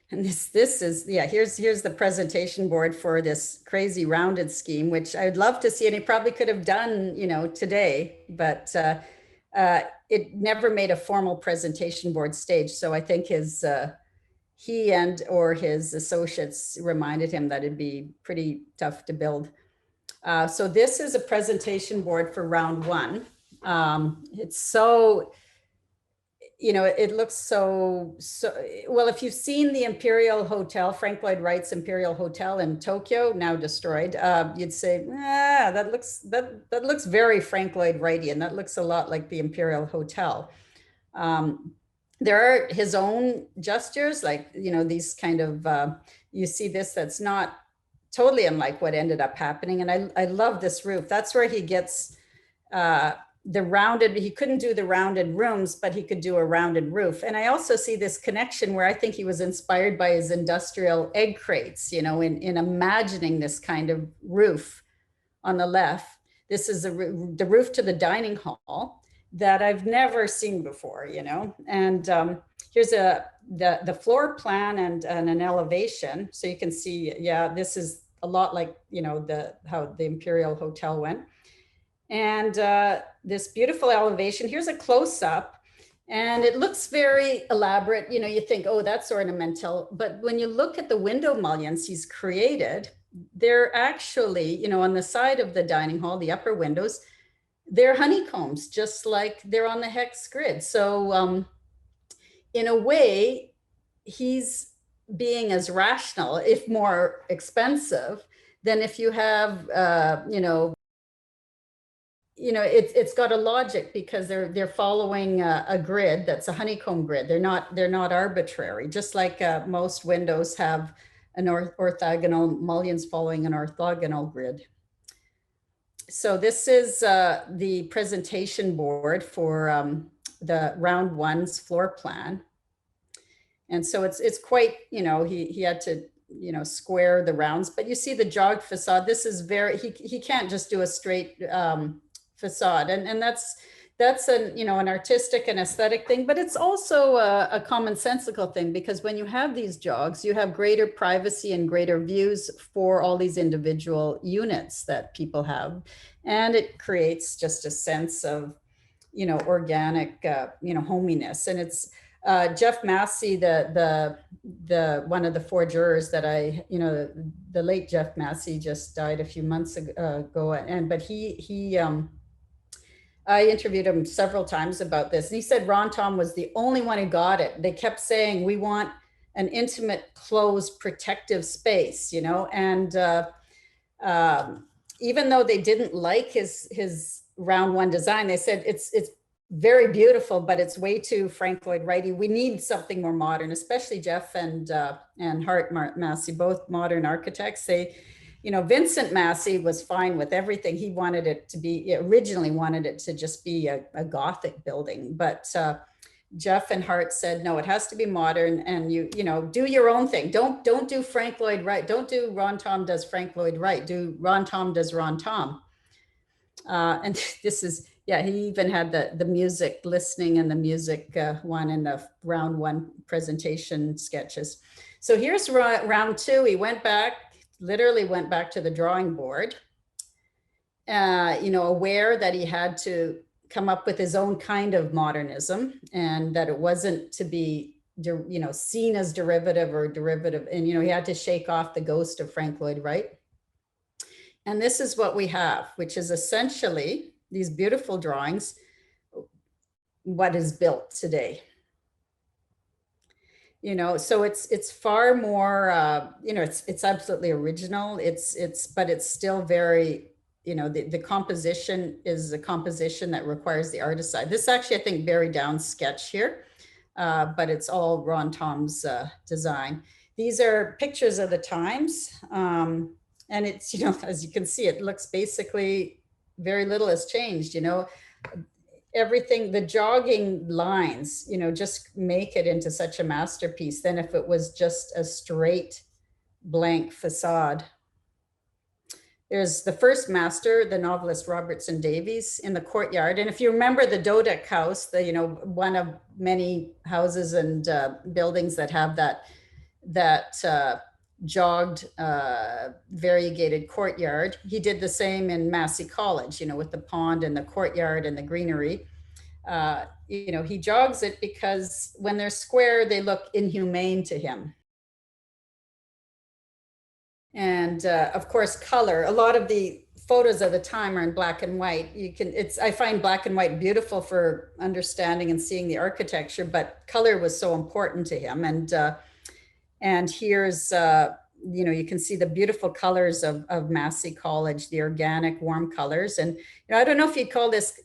And this is, yeah, here's the presentation board for this crazy rounded scheme, which I'd love to see. And he probably could have done, today, but it never made a formal presentation board stage. So I think he or his associates reminded him that it'd be pretty tough to build. So this is a presentation board for round 1. It's so, it looks so, well, if you've seen the Imperial Hotel, Frank Lloyd Wright's Imperial Hotel in Tokyo, now destroyed, you'd say, that looks very Frank Lloyd Wrightian. That looks a lot like the Imperial Hotel. There are his own gestures, like, these kind of, you see this, that's not totally unlike what ended up happening. And I love this roof. That's where he gets, he couldn't do the rounded rooms, but he could do a rounded roof. And I also see this connection where I think he was inspired by his industrial egg crates, in imagining this kind of roof on the left. This is the roof to the dining hall that I've never seen before, and here's the floor plan and an elevation. So you can see, yeah, this is a lot like, how the Imperial Hotel went. And this beautiful elevation. Here's a close-up, and it looks very elaborate. You think, oh, that's ornamental. But when you look at the window mullions he's created, they're actually, on the side of the dining hall, the upper windows, they're honeycombs, just like they're on the hex grid. So in a way, he's being as rational, if more expensive, than if you have, it's got a logic, because they're following a grid that's a honeycomb grid. They're not arbitrary, just like most windows have an orthogonal mullions following an orthogonal grid. So this is the presentation board for the round 1's floor plan. And so it's quite, he had to, square the rounds, but you see the jogged facade. This is he can't just do a straight facade. And that's an artistic and aesthetic thing, but it's also a commonsensical thing, because when you have these jogs, you have greater privacy and greater views for all these individual units that people have. And it creates just a sense of, organic, hominess. And it's Jeff Massey, the one of the 4 jurors that the late Jeff Massey just died a few months ago. But I interviewed him several times about this, and he said Ron Thom was the only one who got it. They kept saying, we want an intimate, closed, protective space, and even though they didn't like his round 1 design, they said it's very beautiful, but it's way too Frank Lloyd Wrighty. We need something more modern, especially Jeff and Hart Massey, both modern architects. Vincent Massey was fine with everything. He wanted it to be, originally wanted it to just be a Gothic building, but Jeff and Hart said, no, it has to be modern, and you do your own thing. Don't do Frank Lloyd Wright. Don't do Ron Thom does Frank Lloyd Wright. Do Ron Thom does Ron Thom. And this is, yeah, he even had the music listening and the music one in the round 1 presentation sketches. So here's round 2. He literally went back to the drawing board, aware that he had to come up with his own kind of modernism, and that it wasn't to be, seen as derivative. And, he had to shake off the ghost of Frank Lloyd Wright. And this is what we have, which is essentially these beautiful drawings, what is built today. So it's far more, it's absolutely original. But it's still very, the composition is a composition that requires the artist side. This is actually, I think, Barry Down's sketch here, but it's all Ron Thom's design. These are pictures of the times. And it's, as you can see, it looks basically very little has changed, everything, the jogging lines, just make it into such a masterpiece than if it was just a straight blank facade. There's the first master, the novelist Robertson Davies, in the courtyard. And if you remember the Dodek house, one of many houses and buildings that have that jogged variegated courtyard. He did the same in Massey College, with the pond and the courtyard and the greenery. He jogs it because when they're square, they look inhumane to him. And of course, color. A lot of the photos of the time are in black and white. I find black and white beautiful for understanding and seeing the architecture, but color was so important to him. And here's, you can see the beautiful colors of Massey College, the organic warm colors. And I don't know if you'd call this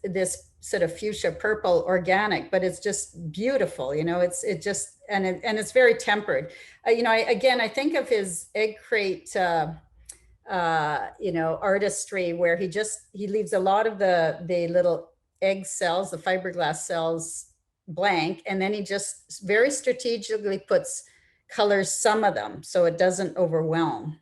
sort of fuchsia purple organic, but it's just beautiful. It's very tempered. I think of his egg crate, artistry, where he leaves a lot of the little egg cells, the fiberglass cells, blank, and then he just very strategically colors some of them so it doesn't overwhelm.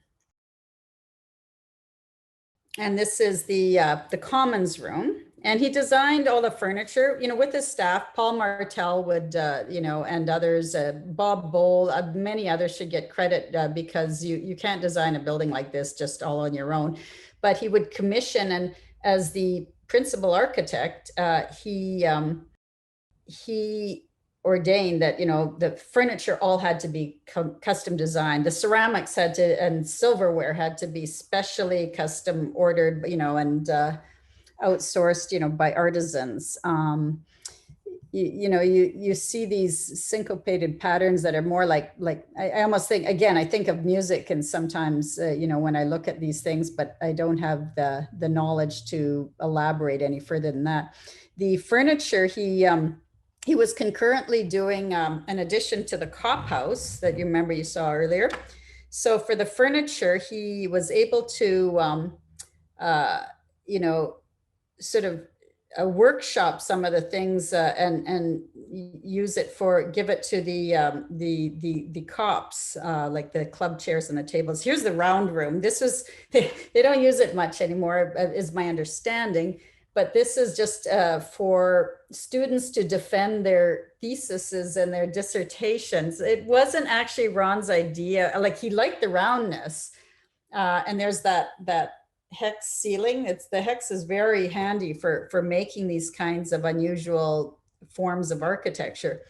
And this is the commons room. And he designed all the furniture, with his staff. Paul Martel would, and others, Bob Bowl, many others should get credit because you can't design a building like this just all on your own. But he would commission, and as the principal architect, he ordained that, the furniture all had to be custom designed. The ceramics and silverware had to be specially custom ordered, and outsourced, by artisans. You see these syncopated patterns that are more like I almost think, again, I think of music, and sometimes, when I look at these things, but I don't have the knowledge to elaborate any further than that. The furniture, he was concurrently doing an addition to the Cop House that you remember you saw earlier. So for the furniture, he was able to, sort of workshop some of the things and give it to the cops, like the club chairs and the tables. Here's the round room. They don't use it much anymore, is my understanding. But this is just for students to defend their theses and their dissertations. It wasn't actually Ron's idea. Like, he liked the roundness. And there's that hex ceiling. The hex is very handy for making these kinds of unusual forms of architecture.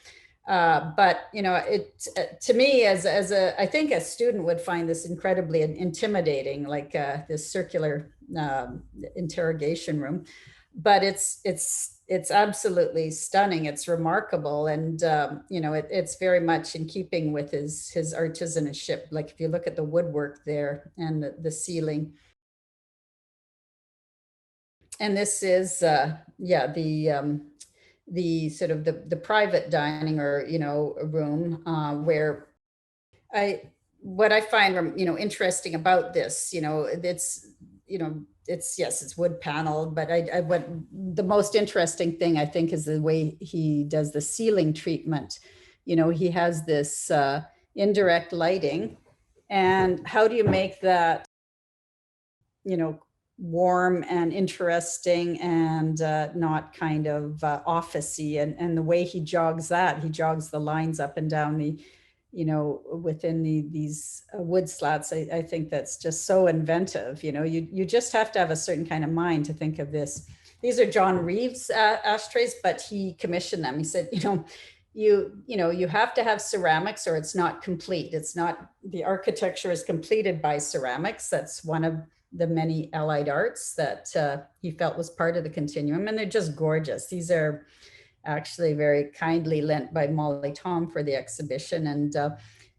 But to me, I think a student would find this incredibly intimidating, like this circular interrogation room. But it's absolutely stunning. It's remarkable, and it's very much in keeping with his artisanship. Like, if you look at the woodwork there and the ceiling. And this is the sort of the private dining or room where what I find interesting about this, it's wood paneled, but what the most interesting thing I think is the way he does the ceiling treatment. He has this indirect lighting, and how do you make that warm and interesting and not kind of officey, and the way he jogs the lines up and down the within these wood slats. I think that's just so inventive. You just have to have a certain kind of mind to think of this. These are John Reeves ashtrays, but he commissioned them. He said, you have to have ceramics or it's not complete. The architecture is completed by ceramics. That's one of the many allied arts that he felt was part of the continuum, and they're just gorgeous. These are actually very kindly lent by Molly Thom for the exhibition.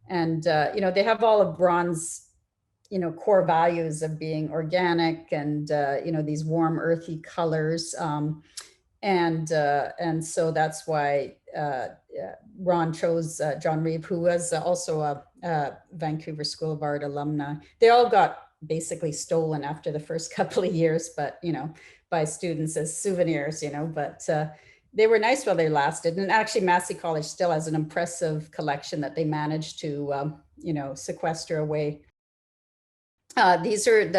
And you know, they have all of Ron's, you know, core values of being organic and, you know, these warm earthy colors. And so that's why Ron chose John Reeve, who was also a Vancouver School of Art alumni. They all got basically stolen after the first couple of years, but, you know, by students as souvenirs, you know, but they were nice while they lasted. And actually Massey College still has an impressive collection that they managed to, you know, sequester away. These are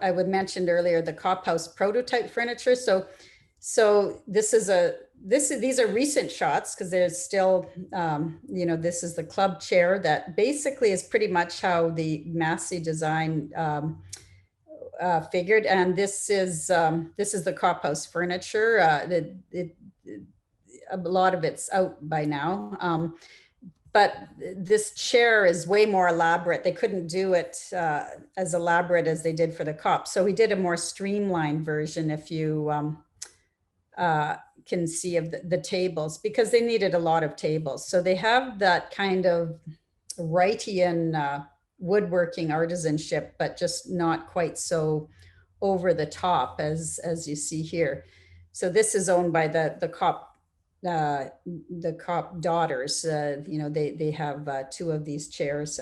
I would mentioned earlier, the Cop House prototype furniture. So these are recent shots because there's still, you know, this is the club chair that basically is pretty much how the Massey design figured. And this is the Cop House furniture. A lot of it's out by now. But this chair is way more elaborate. They couldn't do it as elaborate as they did for the Cop. So we did a more streamlined version, if you can see, of the tables, because they needed a lot of tables. So they have that kind of Wrightian woodworking artisanship, but just not quite so over the top as you see here. So this is owned by the Cop daughters. You know, they have two of these chairs.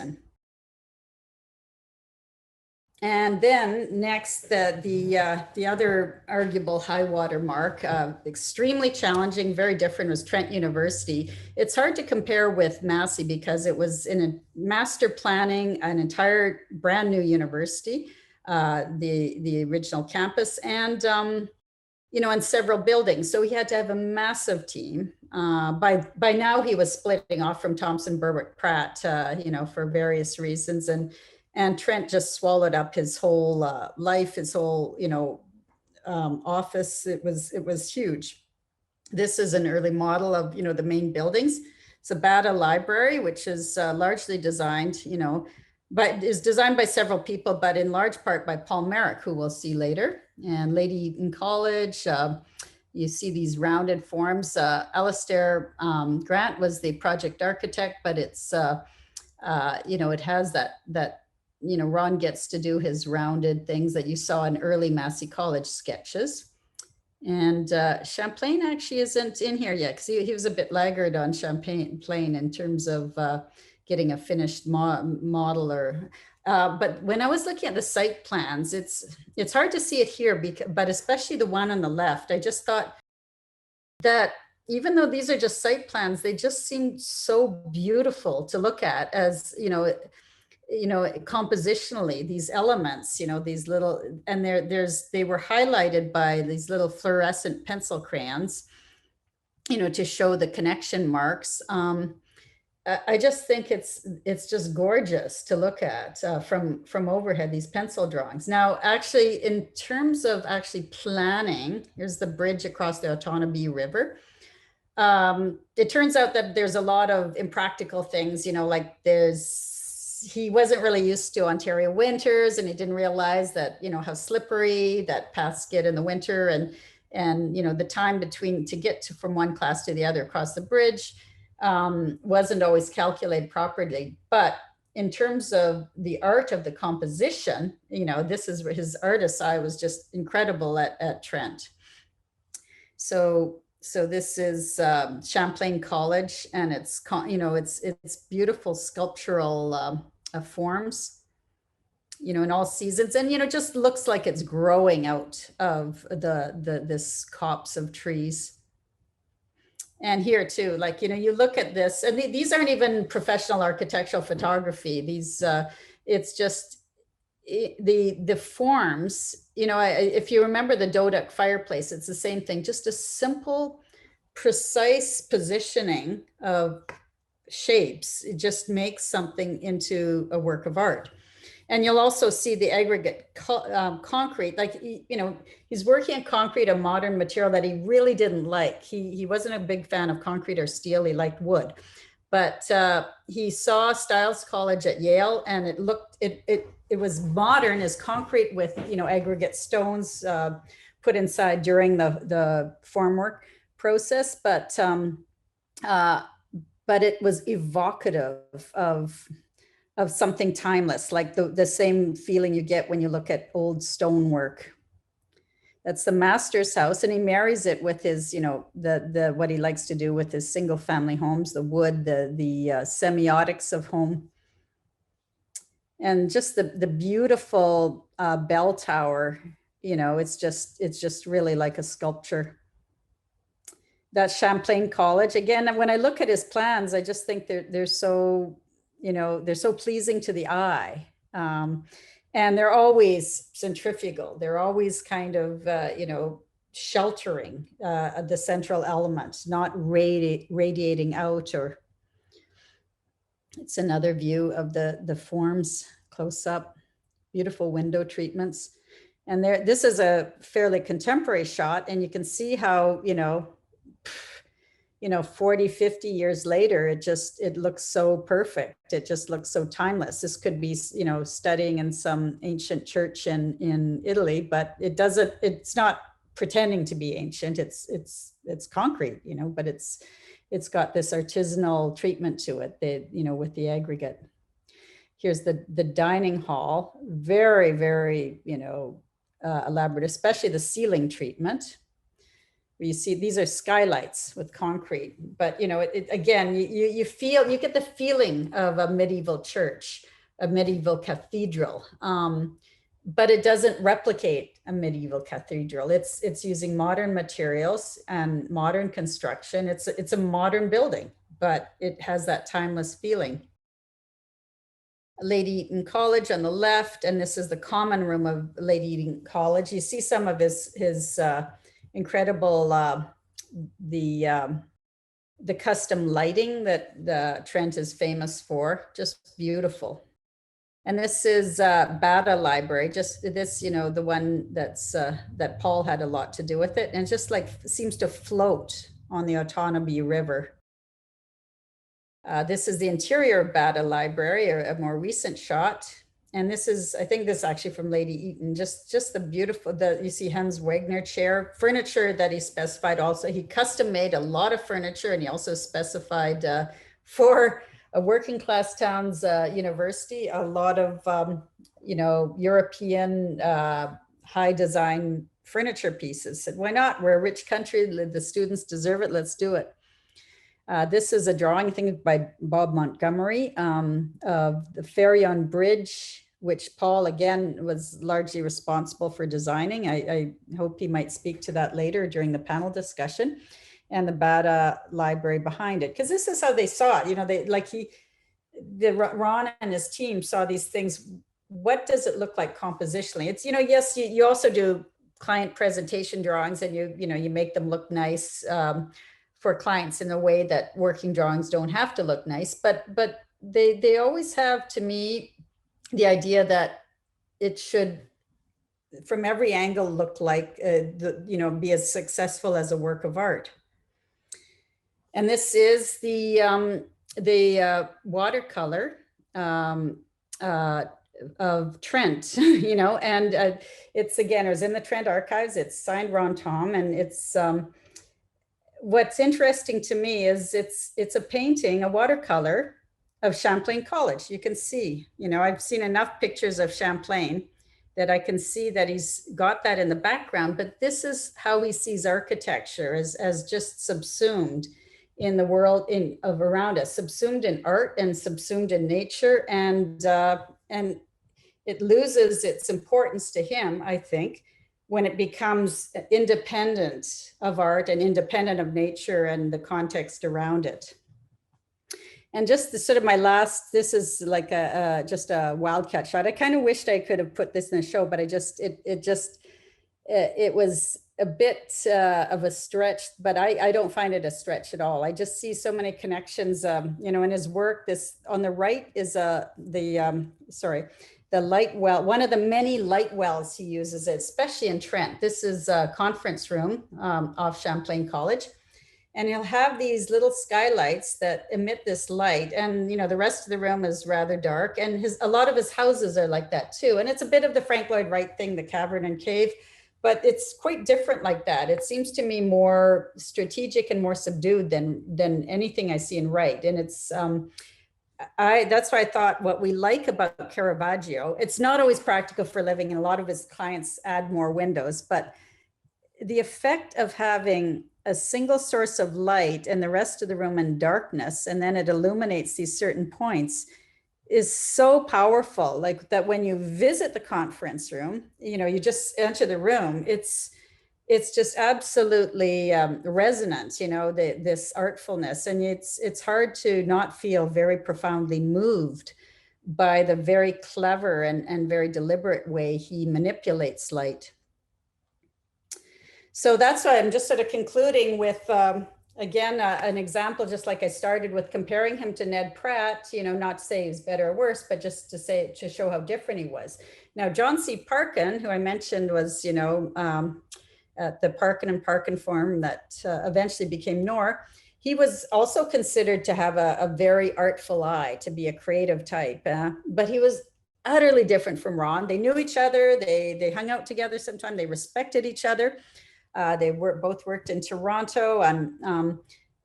And then next, the other arguable high water mark, extremely challenging, very different, was Trent University. It's hard to compare with Massey because it was in a master planning, an entire brand new university, the original campus, and you know, and several buildings. So he had to have a massive team. By now he was splitting off from Thomson Berwick Pratt, you know, for various reasons. And Trent just swallowed up his whole life, his whole, you know, office. It was huge. This is an early model of, you know, the main buildings. Sabata Library, which is largely designed, you know, but is designed by several people, but in large part by Paul Merrick, who we'll see later. And Lady Eaton College, you see these rounded forms. Lasserre Grant was the project architect, but it's, you know, it has that, you know, Ron gets to do his rounded things that you saw in early Massey College sketches. And Champlain actually isn't in here yet because he was a bit laggard on Champlain in terms of getting a finished model. But when I was looking at the site plans, it's hard to see it here, but especially the one on the left, I just thought that even though these are just site plans, they just seem so beautiful to look at as, you know, compositionally, these elements, you know, these little, and they were highlighted by these little fluorescent pencil crayons, you know, to show the connection marks. I just think it's just gorgeous to look at from overhead, these pencil drawings. Now, actually, in terms of actually planning, here's the bridge across the Otonabee River. It turns out that there's a lot of impractical things, you know, like he wasn't really used to Ontario winters, and he didn't realize that, you know, how slippery that paths get in the winter, and you know, the time to get from one class to the other across the bridge wasn't always calculated properly. But in terms of the art of the composition, you know, this is where his artist's eye was just incredible at Trent. So this is Champlain College, and it's, you know, it's beautiful sculptural forms, you know, in all seasons, and, you know, just looks like it's growing out of this copse of trees. And here too, like, you know, you look at this, and these aren't even professional architectural photography. These, it's just the forms, you know, if you remember the Doduck fireplace, it's the same thing, just a simple, precise positioning of shapes. It just makes something into a work of art. And you'll also see the aggregate concrete, like, you know, he's working in concrete, a modern material that he really didn't like. He wasn't a big fan of concrete or steel, he liked wood. But he saw Stiles College at Yale, and it was modern as concrete with, you know, aggregate stones put inside during the formwork. process, but it was evocative of something timeless, like the same feeling you get when you look at old stonework. That's the master's house, and he marries it with his, the what he likes to do with his single family homes, the wood, the semiotics of home. And just the beautiful bell tower, it's just really like a sculpture. That's Champlain College. Again, when I look at his plans, I just think they're so, they're so pleasing to the eye. And they're always centrifugal. They're always kind of, sheltering the central element, not radiating out. Or it's another view of the forms close up, beautiful window treatments. And this is a fairly contemporary shot, and you can see how, 40, 50 years later, it looks so perfect. It just looks so timeless. This could be, studying in some ancient church in Italy, but it's not pretending to be ancient. It's concrete, but it's got this artisanal treatment to it, with the aggregate. Here's the dining hall, very, very, elaborate, especially the ceiling treatment. You see, these are skylights with concrete, but again, you get the feeling of a medieval church, a medieval cathedral, but it doesn't replicate a medieval cathedral. It's using modern materials and modern construction. It's a modern building, but it has that timeless feeling. Lady Eaton College on the left, and this is the common room of Lady Eaton College. You see some of his incredible, the custom lighting that Trent is famous for, just beautiful. And this is Bada Library, just this, the one that Paul had a lot to do with it, and just like seems to float on the Otonabee River. This is the interior of Bada Library, a more recent shot. And this is, I think this is actually from Lady Eaton, just the beautiful, you see Hans Wegner chair, furniture that he specified also. He custom made a lot of furniture, and he also specified for a working class town's university, a lot of, European high design furniture pieces. Said, why not? We're a rich country, the students deserve it, let's do it. This is a drawing, I think, by Bob Montgomery of the ferry on bridge, which Paul, again, was largely responsible for designing. I hope he might speak to that later during the panel discussion. And the Bada Library behind it, because this is how they saw it. Ron and his team saw these things. What does it look like compositionally? It's, yes, you also do client presentation drawings, and you make them look nice for clients in a way that working drawings don't have to look nice, but they always have, to me, the idea that it should, from every angle, look like be as successful as a work of art. And this is the watercolor of Trent, and it's, again, it was in the Trent archives. It's signed Ron Thom, and it's what's interesting to me is it's a painting, a watercolor of Champlain College. You can see, I've seen enough pictures of Champlain that I can see that he's got that in the background, but this is how he sees architecture, as just subsumed in the world of around us, subsumed in art and subsumed in nature. And it loses its importance to him, I think, when it becomes independent of art and independent of nature and the context around it. And just the sort of my last, this is like just a wildcat shot. I kind of wished I could have put this in the show, but it was a bit of a stretch, but I don't find it a stretch at all. I just see so many connections, in his work. This on the right is the light well, one of the many light wells he uses, especially in Trent. This is a conference room off Champlain College. And he'll have these little skylights that emit this light. And, the rest of the room is rather dark. And a lot of his houses are like that too. And it's a bit of the Frank Lloyd Wright thing, the cavern and cave. but it's quite different like that. It seems to me more strategic and more subdued than anything I see in Wright. And it's, that's why I thought what we like about Caravaggio, it's not always practical for living, and a lot of his clients add more windows, but the effect of having a single source of light and the rest of the room in darkness, and then it illuminates these certain points, is so powerful. Like that when you visit the conference room, you know, you just enter the room, it's just absolutely resonant, you know, this artfulness. And it's hard to not feel very profoundly moved by the very clever and very deliberate way he manipulates light. So that's why I'm just sort of concluding with, again, an example, just like I started with comparing him to Ned Pratt, you know, not to say he's better or worse, but just to say, to show how different he was. Now, John C. Parkin, who I mentioned was, you know, at the Parkin and Parkin form that eventually became NORR, he was also considered to have a very artful eye, to be a creative type, but he was utterly different from Ron. They knew each other, they hung out together sometime, they respected each other. They both worked in Toronto, and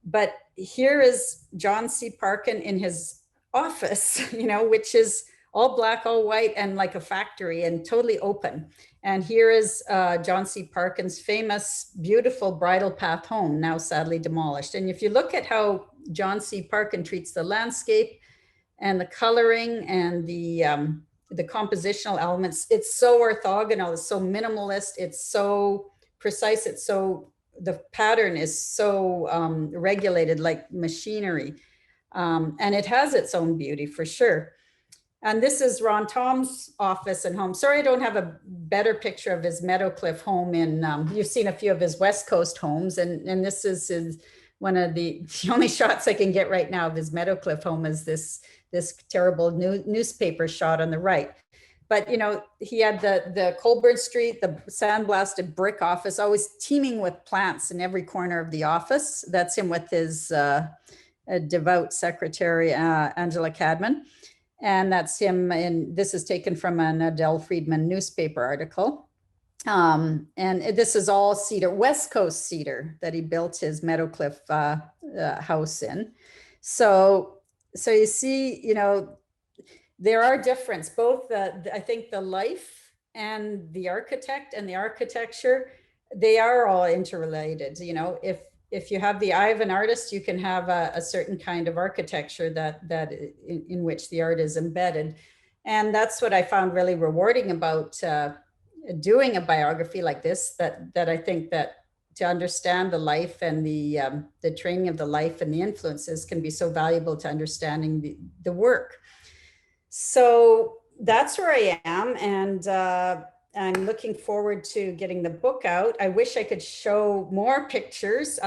but here is John C. Parkin in his office, you know, which is all black, all white, and like a factory, and totally open. And here is John C. Parkin's famous, beautiful bridle path home, now sadly demolished. And if you look at how John C. Parkin treats the landscape and the coloring and the compositional elements, it's so orthogonal, it's so minimalist, it's so precise, it's so, the pattern is so regulated like machinery. And it has its own beauty for sure. And this is Ron Thom's office and home. Sorry, I don't have a better picture of his Meadowcliff home in, you've seen a few of his West Coast homes, and this is one of the only shots I can get right now of his Meadowcliff home is this terrible newspaper shot on the right. But, you know, he had the Colburn Street, the sandblasted brick office, always teeming with plants in every corner of the office. That's him with his devout secretary, Angela Cadman. And that's him, and this is taken from an Adele Friedman newspaper article. And this is all cedar, West Coast cedar, that he built his Meadowcliff house in. So you see, you know, there are differences, both I think the life and the architect and the architecture, they are all interrelated. You know, if you have the eye of an artist, you can have a certain kind of architecture that in which the art is embedded. And that's what I found really rewarding about doing a biography like this, that I think that to understand the life and the training of the life and the influences can be so valuable to understanding the work. So that's where I am, and I'm looking forward to getting the book out. I wish I could show more pictures.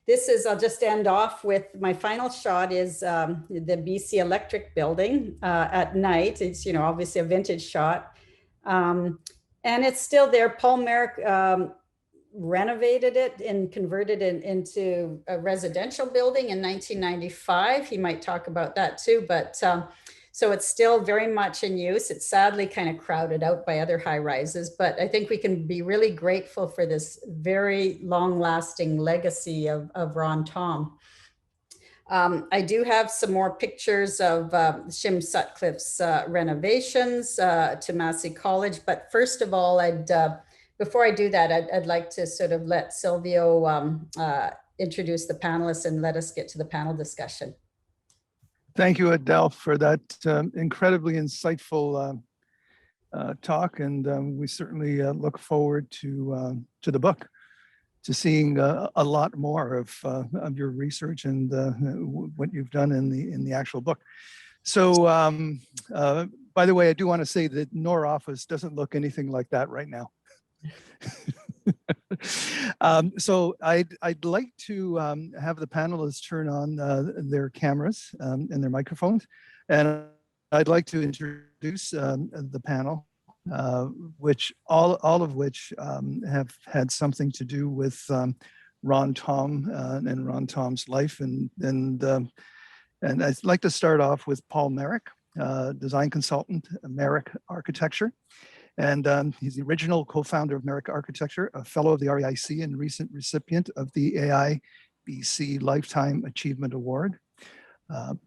This is, I'll just end off with my final shot is the BC Electric building at night. It's, you know, obviously a vintage shot. And it's still there. Paul Merrick renovated it and converted it into a residential building in 1995. He might talk about that too, but so it's still very much in use. It's sadly kind of crowded out by other high rises, but I think we can be really grateful for this very long lasting legacy of Ron Thom. I do have some more pictures of Shim Sutcliffe's renovations to Massey College, but first of all, before I do that, I'd like to sort of let Silvio introduce the panelists and let us get to the panel discussion. Thank you, Adele, for that incredibly insightful talk, and we certainly look forward to the book, to seeing a lot more of your research and what you've done in the actual book. So, by the way, I do want to say that NORR office doesn't look anything like that right now. So I'd like to have the panelists turn on their cameras and their microphones, and I'd like to introduce the panel, which all of which have had something to do with Ron Thom and Ron Thom's life, and I'd like to start off with Paul Merrick, design consultant, Merrick Architecture. And he's the original co-founder of America Architecture, a fellow of the REIC and recent recipient of the AIBC Lifetime Achievement Award.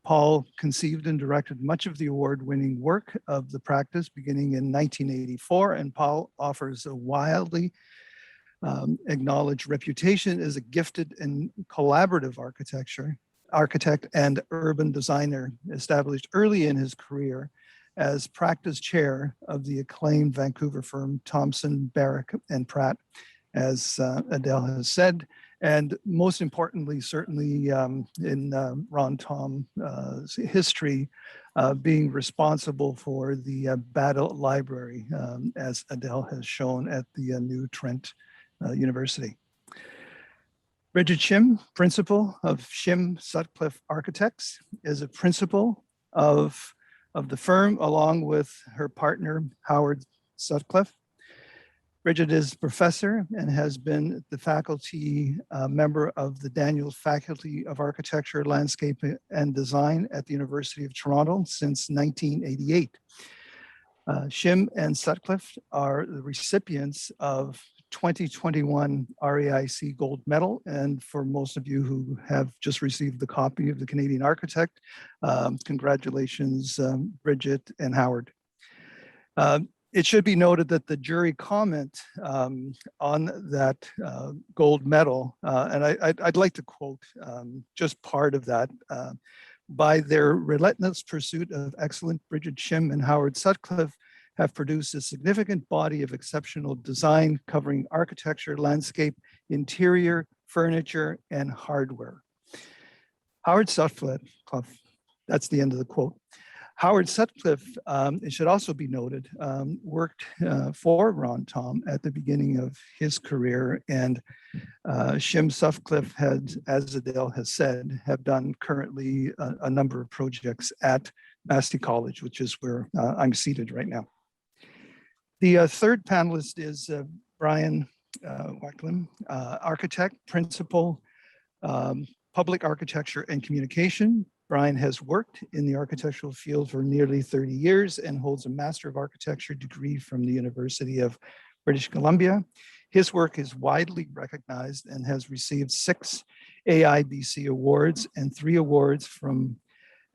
Paul conceived and directed much of the award-winning work of the practice beginning in 1984, and Paul offers a wildly acknowledged reputation as a gifted and collaborative architect and urban designer, established early in his career as practice chair of the acclaimed Vancouver firm Thomson, Barrack and Pratt, as Adele has said, and most importantly, certainly in Ron Thom's history, being responsible for the Battle Library, as Adele has shown at the new Trent University. Bridget Shim, principal of Shim Sutcliffe Architects, is a principal of the firm along with her partner, Howard Sutcliffe. Bridget is professor and has been the faculty member of the Daniels Faculty of Architecture, Landscape and Design at the University of Toronto since 1988. Shim and Sutcliffe are the recipients of 2021 REIC Gold Medal. And for most of you who have just received the copy of the Canadian Architect, congratulations, Bridget and Howard. It should be noted that the jury comment on that gold medal, and I'd like to quote just part of that, by their relentless pursuit of excellence, Bridget Shim and Howard Sutcliffe have produced a significant body of exceptional design covering architecture, landscape, interior, furniture, and hardware. Howard Sutcliffe, that's the end of the quote. Howard Sutcliffe, it should also be noted, worked for Ron Thom at the beginning of his career, and Shim Sutcliffe had, as Adele has said, have done currently a number of projects at Massey College, which is where I'm seated right now. The third panelist is Brian Wacklam, architect, principal, public architecture and communication. Brian has worked in the architectural field for nearly 30 years and holds a Master of Architecture degree from the University of British Columbia. His work is widely recognized and has received 6 AIBC awards and 3 awards from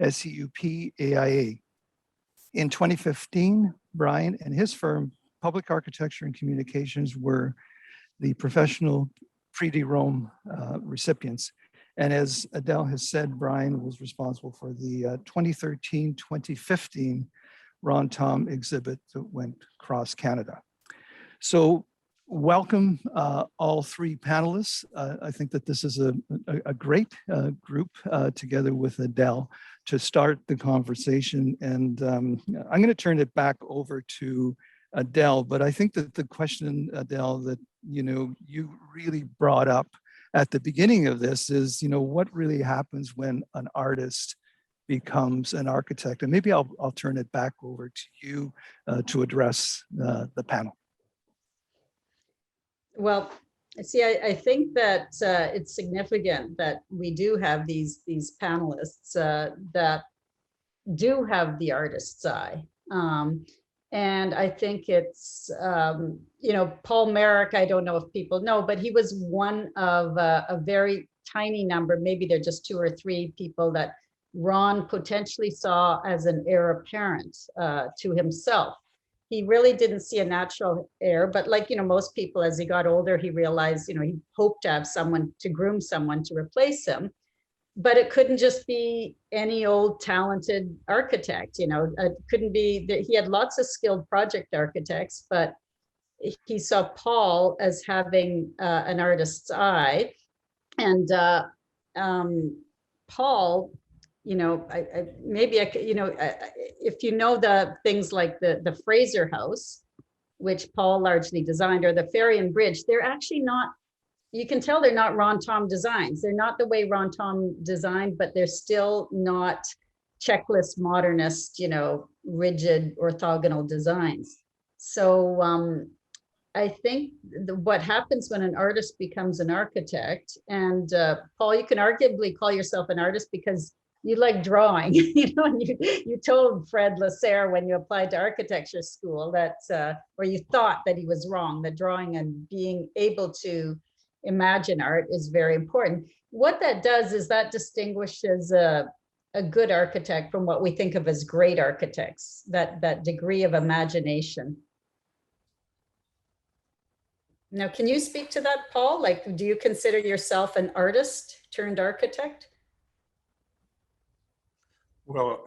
SEUP AIA. In 2015, Brian and his firm, Public Architecture and Communications, were the professional Prix de Rome recipients. And as Adele has said, Brian was responsible for the 2013-2015 Ron Thom exhibit that went across Canada. So welcome all 3 panelists. I think that this is a great group together with Adele to start the conversation. And I'm going to turn it back over to Adele, but I think that the question, Adele, that you really brought up at the beginning of this is, what really happens when an artist becomes an architect? And maybe I'll turn it back over to you to address the panel. Well, see, I think that it's significant that we do have these panelists that do have the artist's eye. And I think it's, Paul Merrick, I don't know if people know, but he was one of a very tiny number, maybe they're just 2 or 3 people that Ron potentially saw as an heir apparent to himself. He really didn't see a natural heir, but like, most people, as he got older, he realized, he hoped to have someone to groom someone to replace him. But it couldn't just be any old talented architect, it couldn't be that he had lots of skilled project architects, but he saw Paul as having an artist's eye. And Paul, if you know the things like the Fraser House, which Paul largely designed, or the Ferry and Bridge, they're actually not, you can tell they're not Ron Thom designs. They're not the way Ron Thom designed, but they're still not checklist modernist, rigid orthogonal designs. So I think what happens when an artist becomes an architect, and Paul, you can arguably call yourself an artist because you like drawing, and you told Fred Lasserre when you applied to architecture school that, or you thought that he was wrong, that drawing and being able to imagine art is very important. What that does is that distinguishes a good architect from what we think of as great architects, that degree of imagination. Now, can you speak to that, Paul? Like, do you consider yourself an artist turned architect? Well,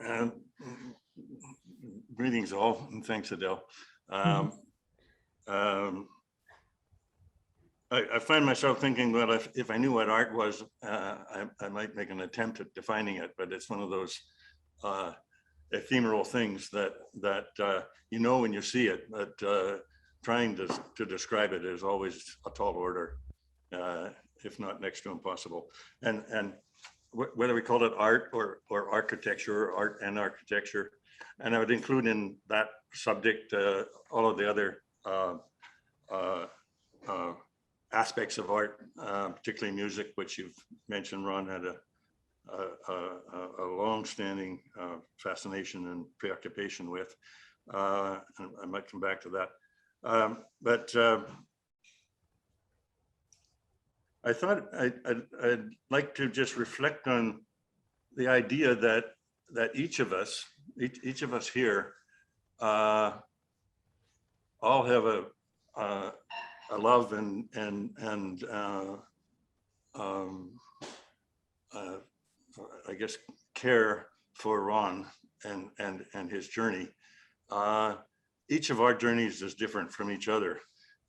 greetings all, and thanks, Adele. I find myself thinking, well, if I knew what art was, I might make an attempt at defining it, but it's one of those ephemeral things that you know when you see it, but trying to describe it is always a tall order, if not next to impossible. And whether we call it art or architecture, or art and architecture, and I would include in that subject all of the other aspects of art, particularly music, which you've mentioned. Ron had a long-standing fascination and preoccupation with, and I might come back to that. But I thought I'd like to just reflect on the idea that each of us here all have a love and I guess care for Ron and his journey. Each of our journeys is different from each other,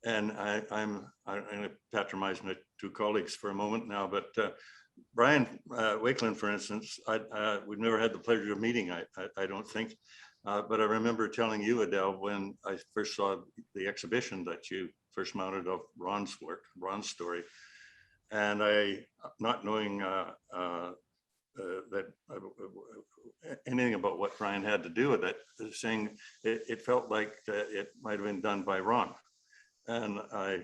and I'm going to patronize my two colleagues for a moment now, but Brian Wakeland, for instance, we've never had the pleasure of meeting, I don't think, but I remember telling you, Adele, when I first saw the exhibition that you first mounted of Ron's work, Ron's story, and I, not knowing that anything about what Brian had to do with it, saying it felt like it might have been done by Ron. And I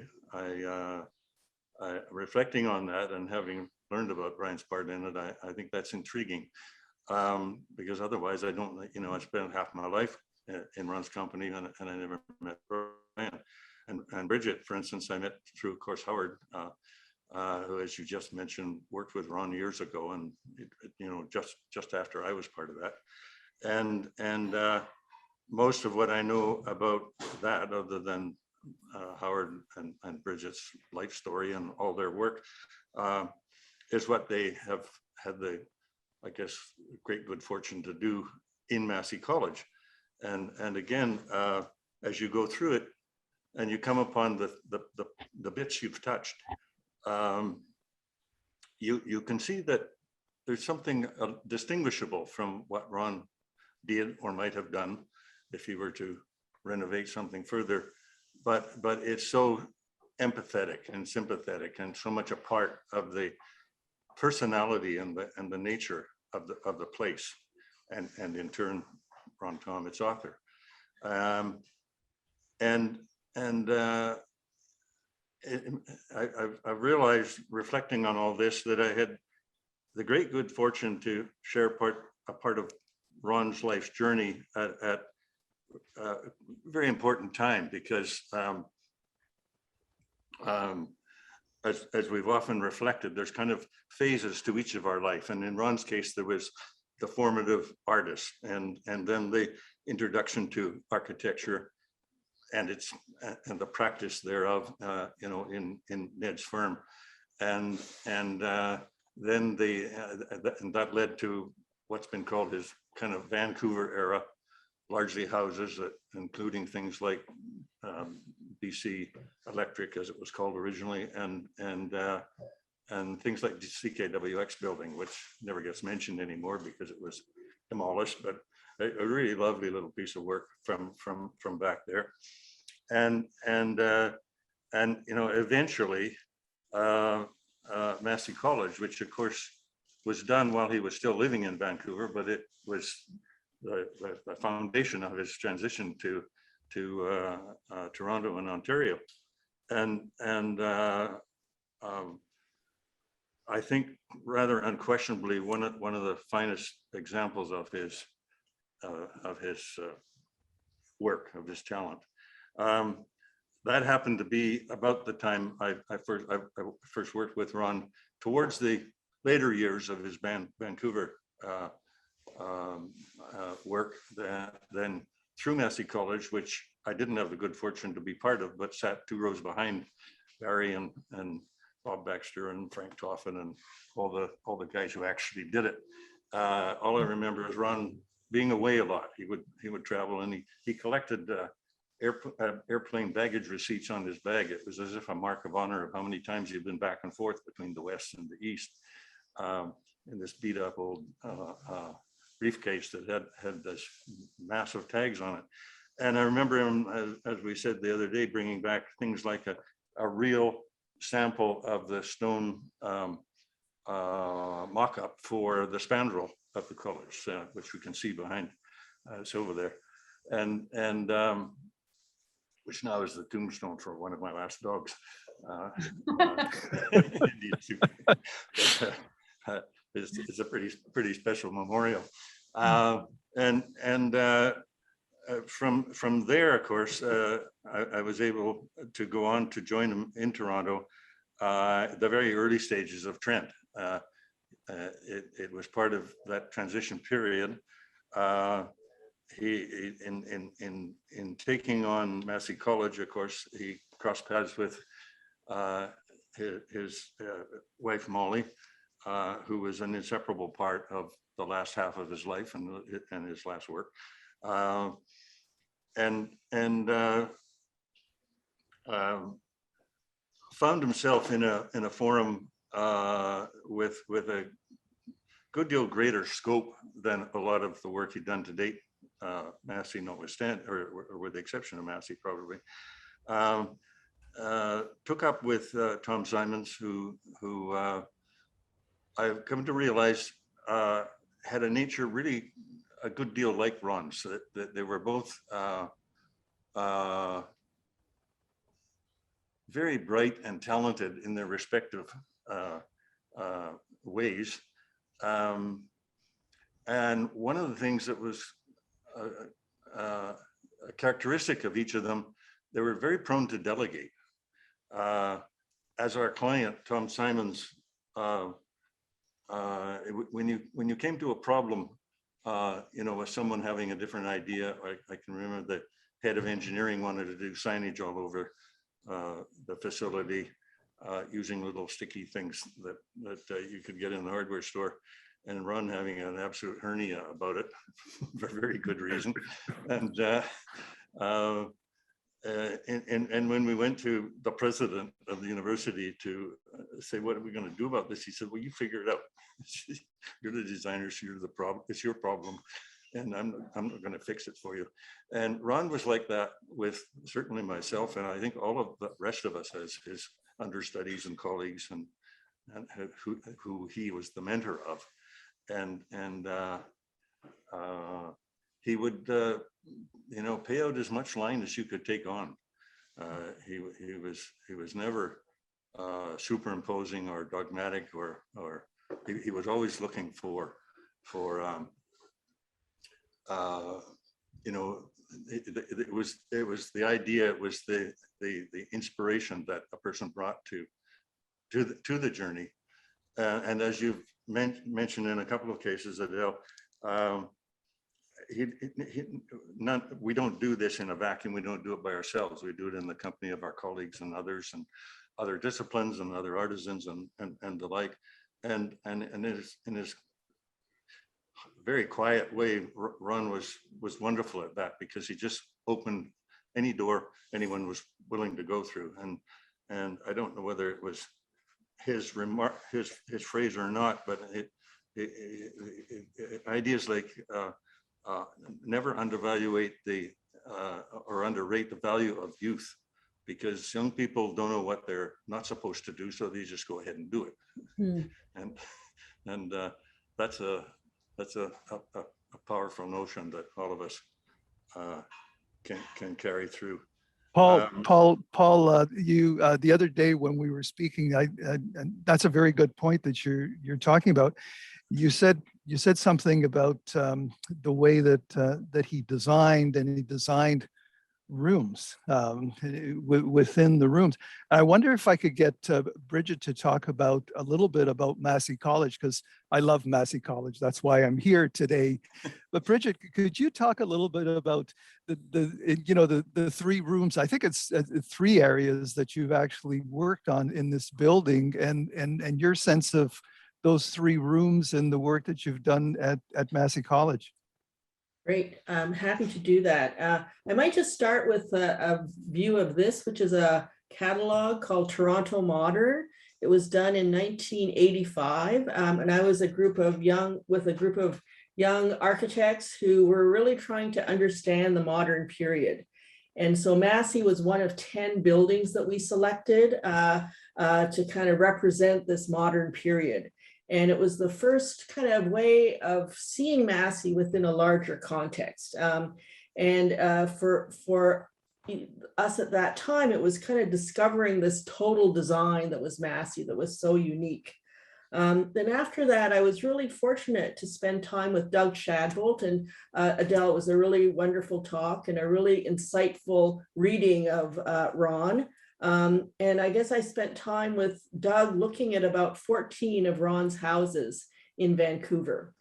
reflecting on that and having learned about Brian's part in it, I think that's intriguing, because otherwise I don't, I spent half my life in Ron's company, and I never met Brian. And Bridget, for instance, I met through, of course, Howard, who, as you just mentioned, worked with Ron years ago, and just after I was part of that. And most of what I know about that, other than Howard and Bridget's life story and all their work, is what they have had the, I guess, great good fortune to do in Massey College. And again, as you go through it and you come upon the bits you've touched, you can see that there's something distinguishable from what Ron did or might have done if he were to renovate something further, but it's so empathetic and sympathetic and so much a part of the personality and the nature of the place, and in turn Ron Thom, its author. I've realized, reflecting on all this, that I had the great good fortune to share a part of Ron's life's journey at a very important time, because as we've often reflected, there's kind of phases to each of our life. And in Ron's case, there was the formative artist, and then the introduction to architecture and the practice thereof, in Ned's firm, and then and that led to what's been called his kind of Vancouver era, largely houses, including things like BC Electric, as it was called originally, and things like the CKWX building, which never gets mentioned anymore because it was demolished, but a really lovely little piece of work from back there. And eventually Massey College, which of course was done while he was still living in Vancouver, but it was the foundation of his transition to Toronto and Ontario. And I think rather unquestionably one of the finest examples of his work, of his talent. That happened to be about the time I first worked with Ron, towards the later years of his Vancouver work. Then through Massey College, which I didn't have the good fortune to be part of, but sat 2 rows behind Barry and Bob Baxter and Frank Toffin and all the guys who actually did it. All I remember is Ron being away a lot. He would travel, and he collected airplane baggage receipts on his bag. It was as if a mark of honor of how many times he'd been back and forth between the West and the East, in this beat up old briefcase that had this massive tags on it. And I remember him, as we said the other day, bringing back things like a real sample of the stone mock-up for the spandrel of the colors, which we can see behind us over there, and which now is the tombstone for one of my last dogs. It's a pretty special memorial, from there, of course, I was able to go on to join him in Toronto, the very early stages of Trent. It was part of that transition period. He in taking on Massey College, of course, he crossed paths with his wife Molly, who was an inseparable part of the last half of his life and his last work, found himself in a forum with a good deal greater scope than a lot of the work he'd done to date, Massey notwithstanding, or with the exception of Massey probably. Took up with Tom Simons, who I've come to realize had a nature really a good deal like Ron's, so that they were both very bright and talented in their respective ways. And one of the things that was a characteristic of each of them, they were very prone to delegate. As our client, Tom Simons, when you came to a problem, with someone having a different idea, I can remember the head of engineering wanted to do signage all over the facility, using little sticky things that you could get in the hardware store, and Ron having an absolute hernia about it for very good reason. And when we went to the president of the university to say, what are we going to do about this? He said, well, you figure it out. You're the designer, so you're the problem. It's your problem. And I'm not going to fix it for you. And Ron was like that with certainly myself, and I think all of the rest of us as his understudies and colleagues, and who he was the mentor of. And he would pay out as much line as you could take on. He was never superimposing or dogmatic, or he was always looking for it was the idea, it was the inspiration that a person brought to the journey. And as you've mentioned in a couple of cases, Adele, we don't do this in a vacuum. We don't do it by ourselves. We do it in the company of our colleagues and others, and other disciplines and other artisans and the like. And in his very quiet way, Ron was wonderful at that, because he just opened any door anyone was willing to go through. And I don't know whether it was his phrase or not, but ideas like never undervalue or underrate the value of youth, because young people don't know what they're not supposed to do, so they just go ahead and do it. And that's a powerful notion that all of us can carry through. Paul, you the other day when we were speaking, and that's a very good point that you're talking about. You said something about the way that he designed rooms within the rooms. I wonder if I could get Bridget to talk about a little bit about Massey College, because I love Massey College. That's why I'm here today. But Bridget, could you talk a little bit about the three rooms? I think it's three areas that you've actually worked on in this building, and your sense of those three rooms and the work that you've done at Massey College. Great, I'm happy to do that. I might just start with a view of this, which is a catalog called Toronto Modern. It was done in 1985, and I was with a group of young architects who were really trying to understand the modern period. And so Massey was one of 10 buildings that we selected to kind of represent this modern period. And it was the first kind of way of seeing Massey within a larger context. For us at that time, it was kind of discovering this total design that was Massey, that was so unique. Then after that, I was really fortunate to spend time with Doug Shadbolt and Adele. It was a really wonderful talk and a really insightful reading of Ron. And I guess I spent time with Doug looking at about 14 of Ron's houses in Vancouver.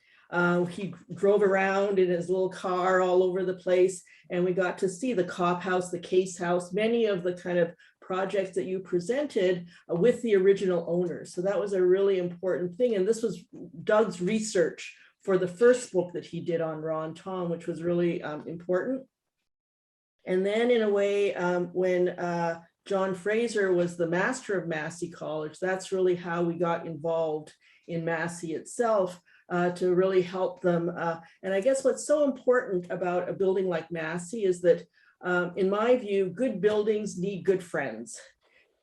He drove around in his little car all over the place, and we got to see the Cop House, the Case House, many of the kind of projects that you presented with the original owners. So that was a really important thing. And this was Doug's research for the first book that he did on Ron Thom, which was really important. And then in a way, when John Fraser was the master of Massey College, that's really how we got involved in Massey itself to really help them. And I guess what's so important about a building like Massey is that, in my view, good buildings need good friends.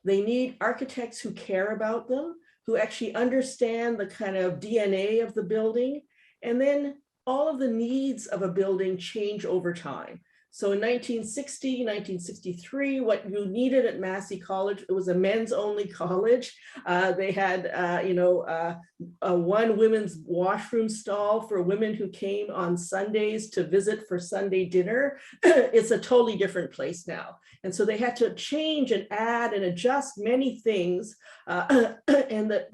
They need architects who care about them, who actually understand the kind of DNA of the building. And then all of the needs of a building change over time. So in 1960, 1963, what you needed at Massey College, it was a men's only college. They had, one women's washroom stall for women who came on Sundays to visit for Sunday dinner. It's a totally different place now. And so they had to change and add and adjust many things, and that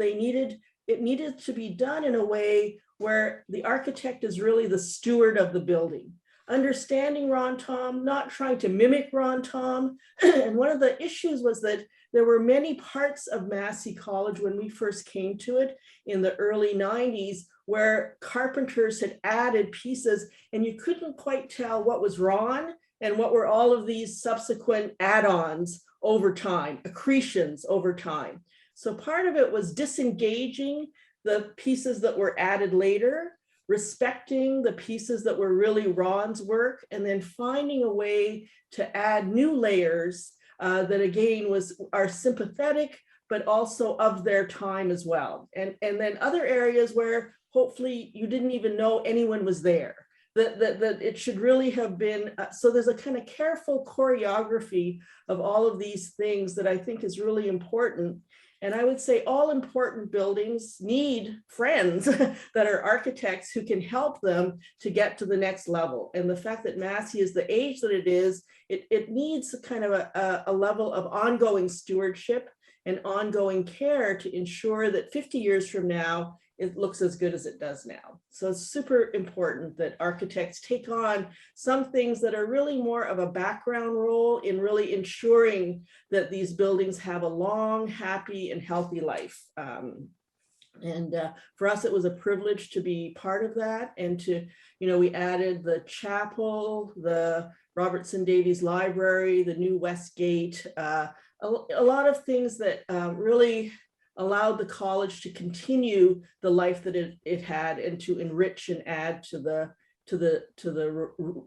it needed to be done in a way where the architect is really the steward of the building. Understanding Ron Thom, not trying to mimic Ron Thom. And one of the issues was that there were many parts of Massey College when we first came to it in the early 90s where carpenters had added pieces and you couldn't quite tell what was Ron and what were all of these subsequent add-ons over time, accretions over time. So part of it was disengaging the pieces that were added later, respecting the pieces that were really Ron's work, and then finding a way to add new layers that again are sympathetic, but also of their time as well. And then other areas where hopefully you didn't even know anyone was there, that it should really have been, so there's a kind of careful choreography of all of these things that I think is really important. And I would say all important buildings need friends that are architects who can help them to get to the next level. And the fact that Massey is the age that it is, it needs kind of a level of ongoing stewardship and ongoing care to ensure that 50 years from now, it looks as good as it does now. So it's super important that architects take on some things that are really more of a background role in really ensuring that these buildings have a long, happy, and healthy life. For us, it was a privilege to be part of that. And to, we added the chapel, the Robertson Davies Library, the new West Gate, a lot of things that really allowed the college to continue the life that it had and to enrich and add to the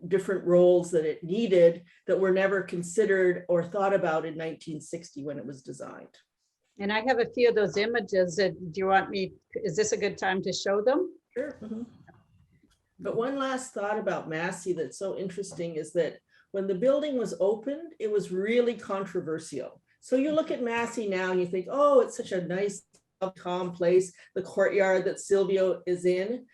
different roles that it needed that were never considered or thought about in 1960 when it was designed. And I have a few of those images. Do you want me, is this a good time to show them? Sure. Mm-hmm. But one last thought about Massey that's so interesting is that when the building was opened, it was really controversial. So you look at Massey now and you think, oh, it's such a nice, calm place, the courtyard that Silvio is in.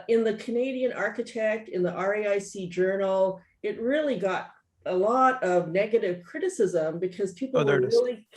In the Canadian Architect, in the RAIC Journal, it really got a lot of negative criticism because people were really,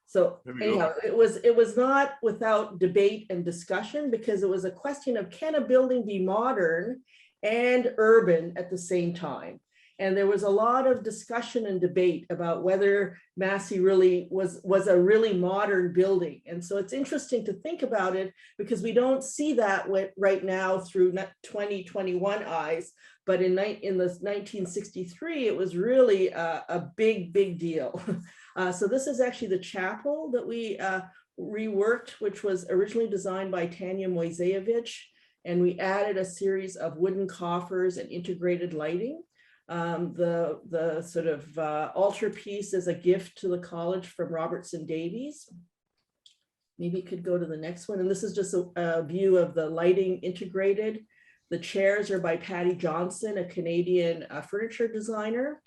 so anyhow, it was not without debate and discussion, because it was a question of, can a building be modern and urban at the same time? And there was a lot of discussion and debate about whether Massey really was a really modern building. And so it's interesting to think about it, because we don't see that right now through 2021 eyes. But in the 1963, it was really a big deal. So this is actually the chapel that we reworked, which was originally designed by Tanya Moiseyevich. And we added a series of wooden coffers and integrated lighting. The sort of altarpiece is a gift to the college from Robertson Davies. Maybe you could go to the next one. And this is just a view of the lighting integrated. The chairs are by Patty Johnson, a Canadian furniture designer.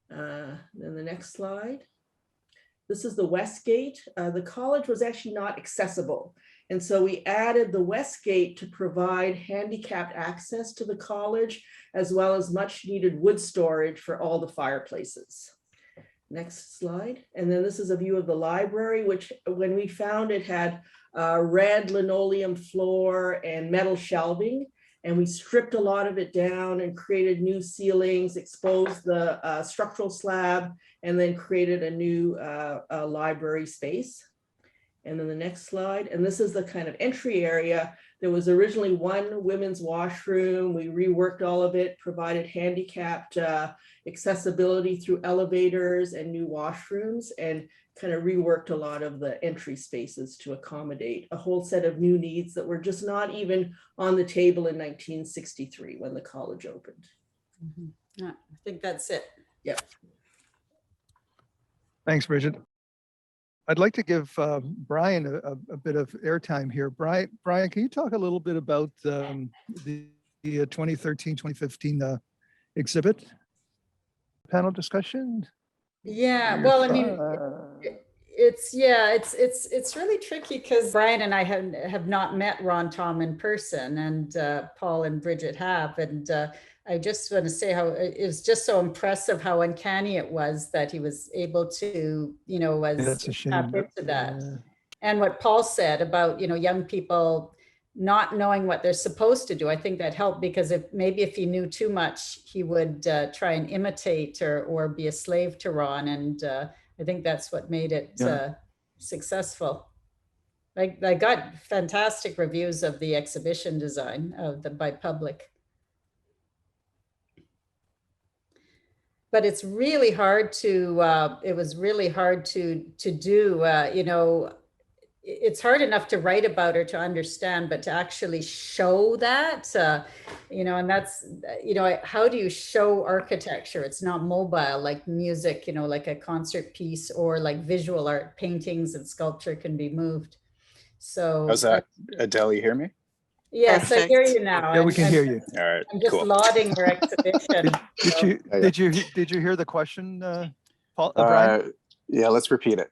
Then the next slide. This is the West Gate. The college was actually not accessible. And so we added the West Gate to provide handicapped access to the college, as well as much needed wood storage for all the fireplaces. Next slide. And then this is a view of the library, which when we found it had red linoleum floor and metal shelving. And we stripped a lot of it down and created new ceilings, exposed the structural slab, and then created a new library space. And then the next slide. And this is the kind of entry area. There was originally one women's washroom. We reworked all of it, provided handicapped accessibility through elevators and new washrooms, and kind of reworked a lot of the entry spaces to accommodate a whole set of new needs that were just not even on the table in 1963 when the college opened. Mm-hmm. Yeah, I think that's it. Yep. Thanks, Bridget. I'd like to give Brian a bit of airtime here. Brian, can you talk a little bit about the 2013-2015 exhibit panel discussion? Yeah, well, I mean, it's really tricky because Brian and I have not met Ron Thom in person, and Paul and Bridget have, and I just want to say how it was just so impressive how uncanny it was that he was able to, tap into that. And what Paul said about, young people not knowing what they're supposed to do, I think that helped, because if he knew too much, he would try and imitate or be a slave to Ron. And I think that's what made it successful. I got fantastic reviews of the exhibition design by public. But it's really hard to, it was really hard to do, it's hard enough to write about or to understand, but to actually show that, and that's, how do you show architecture? It's not mobile like music, like a concert piece, or like visual art, paintings and sculpture can be moved. So. How's that? Adele, you hear me? Yes, Perfect. I hear you now. Yeah, we can hear you. All right, I'm just cool. lauding your exhibition. Did you hear the question, Paul, Brian? Yeah, let's repeat it.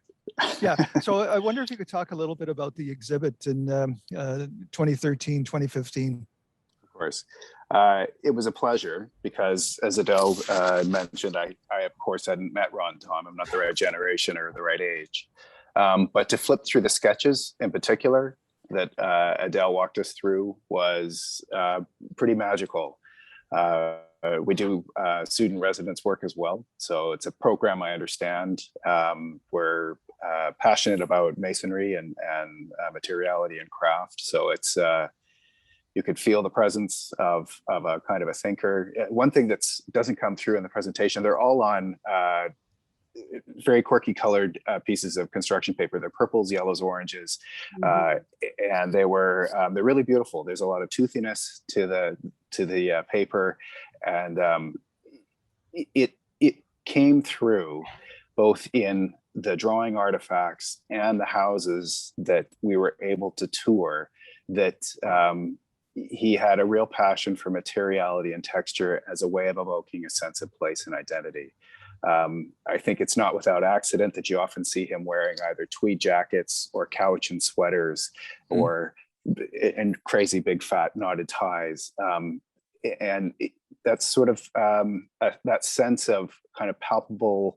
Yeah, so I wonder if you could talk a little bit about the exhibit in 2013, 2015. Of course. It was a pleasure because, as Adele mentioned, I of course hadn't met Ron Thom. I'm not the right generation or the right age. But to flip through the sketches in particular that Adele walked us through was pretty magical. We do student residence work as well. So it's a program I understand. We're passionate about masonry and materiality and craft. So it's, you could feel the presence of a kind of a thinker. One thing that doesn't come through in the presentation, they're all on very quirky colored pieces of construction paper. They're purples, yellows, oranges, and they're really beautiful. There's a lot of toothiness to the paper, and it came through both in the drawing artifacts and the houses that we were able to tour. That he had a real passion for materiality and texture as a way of evoking a sense of place and identity. I think it's not without accident that you often see him wearing either tweed jackets or cowichan sweaters or and crazy big fat knotted ties. And that's sort of that sense of kind of palpable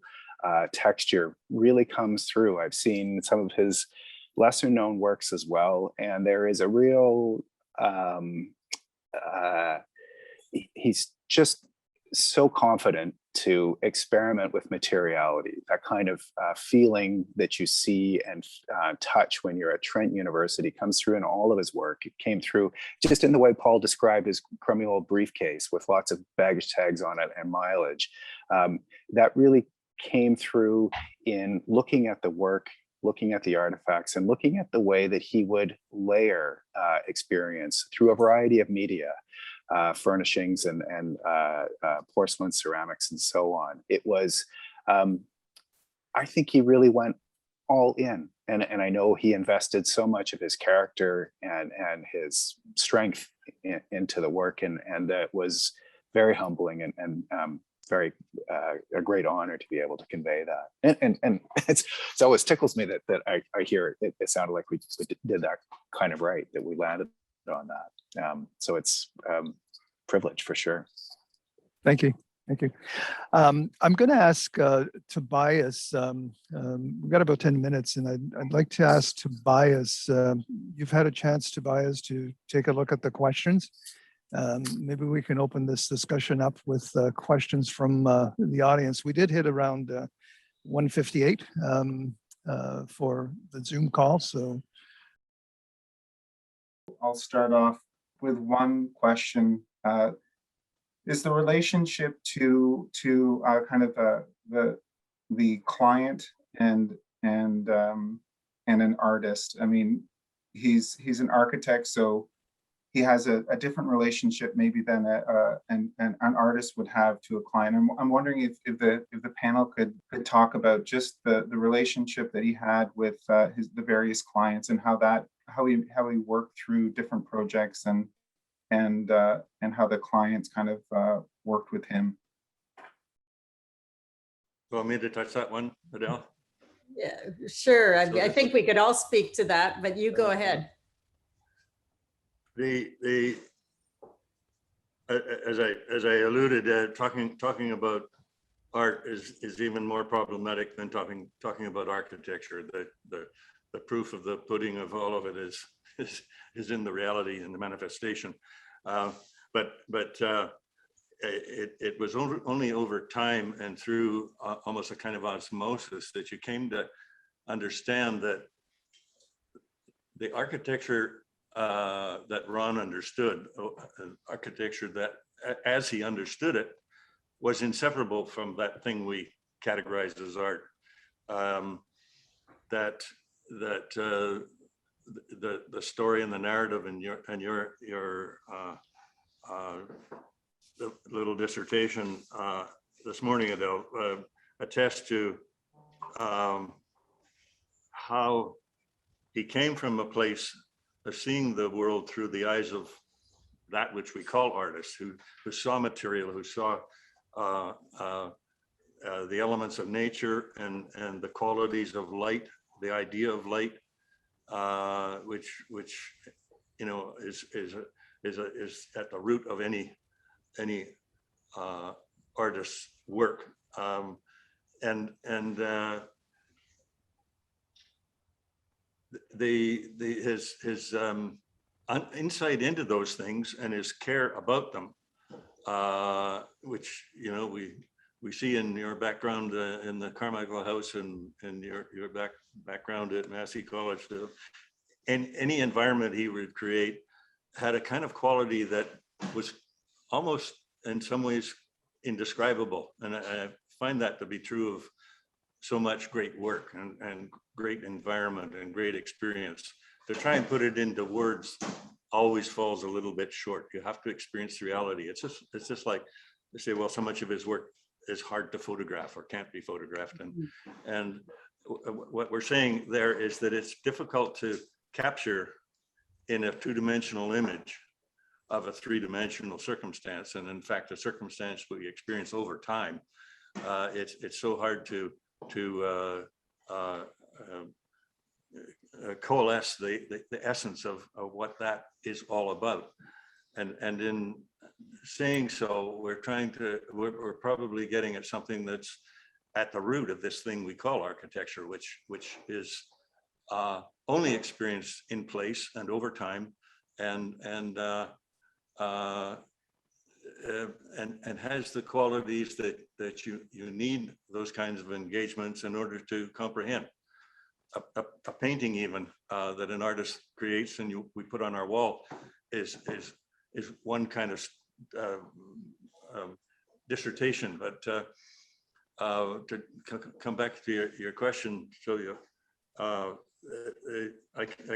texture really comes through. I've seen some of his lesser known works as well, and there is a real he's just so confident to experiment with materiality, that kind of feeling that you see and touch when you're at Trent University comes through in all of his work. It came through just in the way Paul described his crummy old briefcase with lots of baggage tags on it and mileage. That really came through in looking at the work, looking at the artifacts, and looking at the way that he would layer experience through a variety of media. Furnishings and porcelain, ceramics, and so on. It was, I think he really went all in, and I know he invested so much of his character and his strength into the work, and that was very humbling and very a great honor to be able to convey that. And it always tickles me that I hear it sounded like we did that kind of right, that we landed on that. So it's privilege for sure. Thank you. Thank you. I'm going to ask Tobias, we've got about 10 minutes, and I'd like to ask Tobias, you've had a chance, Tobias, to take a look at the questions. Maybe we can open this discussion up with questions from the audience. We did hit around 1:58 for the Zoom call, so. I'll start off with one question. Is the relationship to kind of the client and an artist? I mean, he's an architect, so he has a different relationship maybe than an artist would have to a client. I'm wondering if the panel could talk about just the relationship that he had with the various clients, and how he worked through different projects and how the clients kind of worked with him. Want me to touch that one, Adele? Yeah, sure. I think we could all speak to that, but you go ahead. As I alluded, talking about art is even more problematic than talking about architecture. The proof of the pudding of all of it is in the reality and the manifestation. But it was only over time and through almost a kind of osmosis that you came to understand that the architecture that Ron understood, architecture that as he understood it, was inseparable from that thing we categorize as art. That the story and the narrative and your the little dissertation this morning, Adele, attest to how he came from a place of seeing the world through the eyes of that which we call artists, who saw material, who saw the elements of nature and the qualities of light, the idea of light, which you know is at the root of any artist's work, his insight into those things and his care about them, which you know we see in your background in the Carmichael House and your background at Massey College. And any environment he would create had a kind of quality that was almost in some ways indescribable. And I find that to be true of so much great work and great environment and great experience. To try and put it into words always falls a little bit short. You have to experience the reality. It's just like they say, well, so much of his work is hard to photograph or can't be photographed. And what we're saying there is that it's difficult to capture in a two-dimensional image of a three-dimensional circumstance, and in fact, a circumstance we experience over time. It's so hard to coalesce the essence of what that is all about. And in saying so, we're probably getting at something that's at the root of this thing we call architecture, which is only experienced in place and over time, and has the qualities that you need those kinds of engagements in order to comprehend. A painting even that an artist creates and we put on our wall is one kind of dissertation. But to come back to your question, Julia, I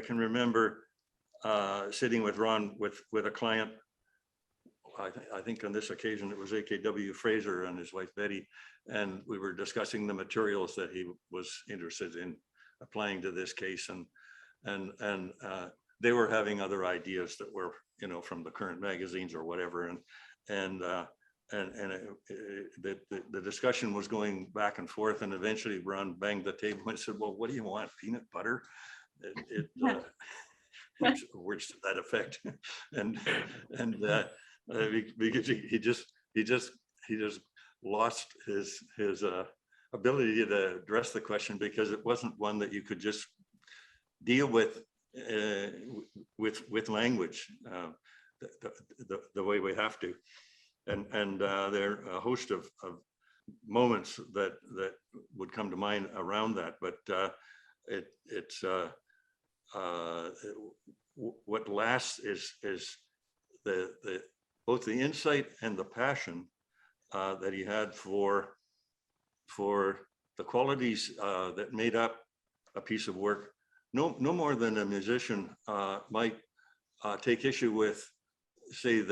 can remember sitting with Ron with a client. I think on this occasion it was AKW Fraser and his wife Betty, and we were discussing the materials that he was interested in applying to this case, and they were having other ideas that were, you know, from the current magazines or whatever, and the discussion was going back and forth, and eventually Ron banged the table and said, "Well, what do you want? Peanut butter?" Words to that effect, and because he just lost his ability to address the question, because it wasn't one that you could just deal with language the way we have to, and there are a host of moments that would come to mind around that, but it's what lasts is both the insight and the passion that he had for the qualities that made up a piece of work. No more than a musician might take issue with, say,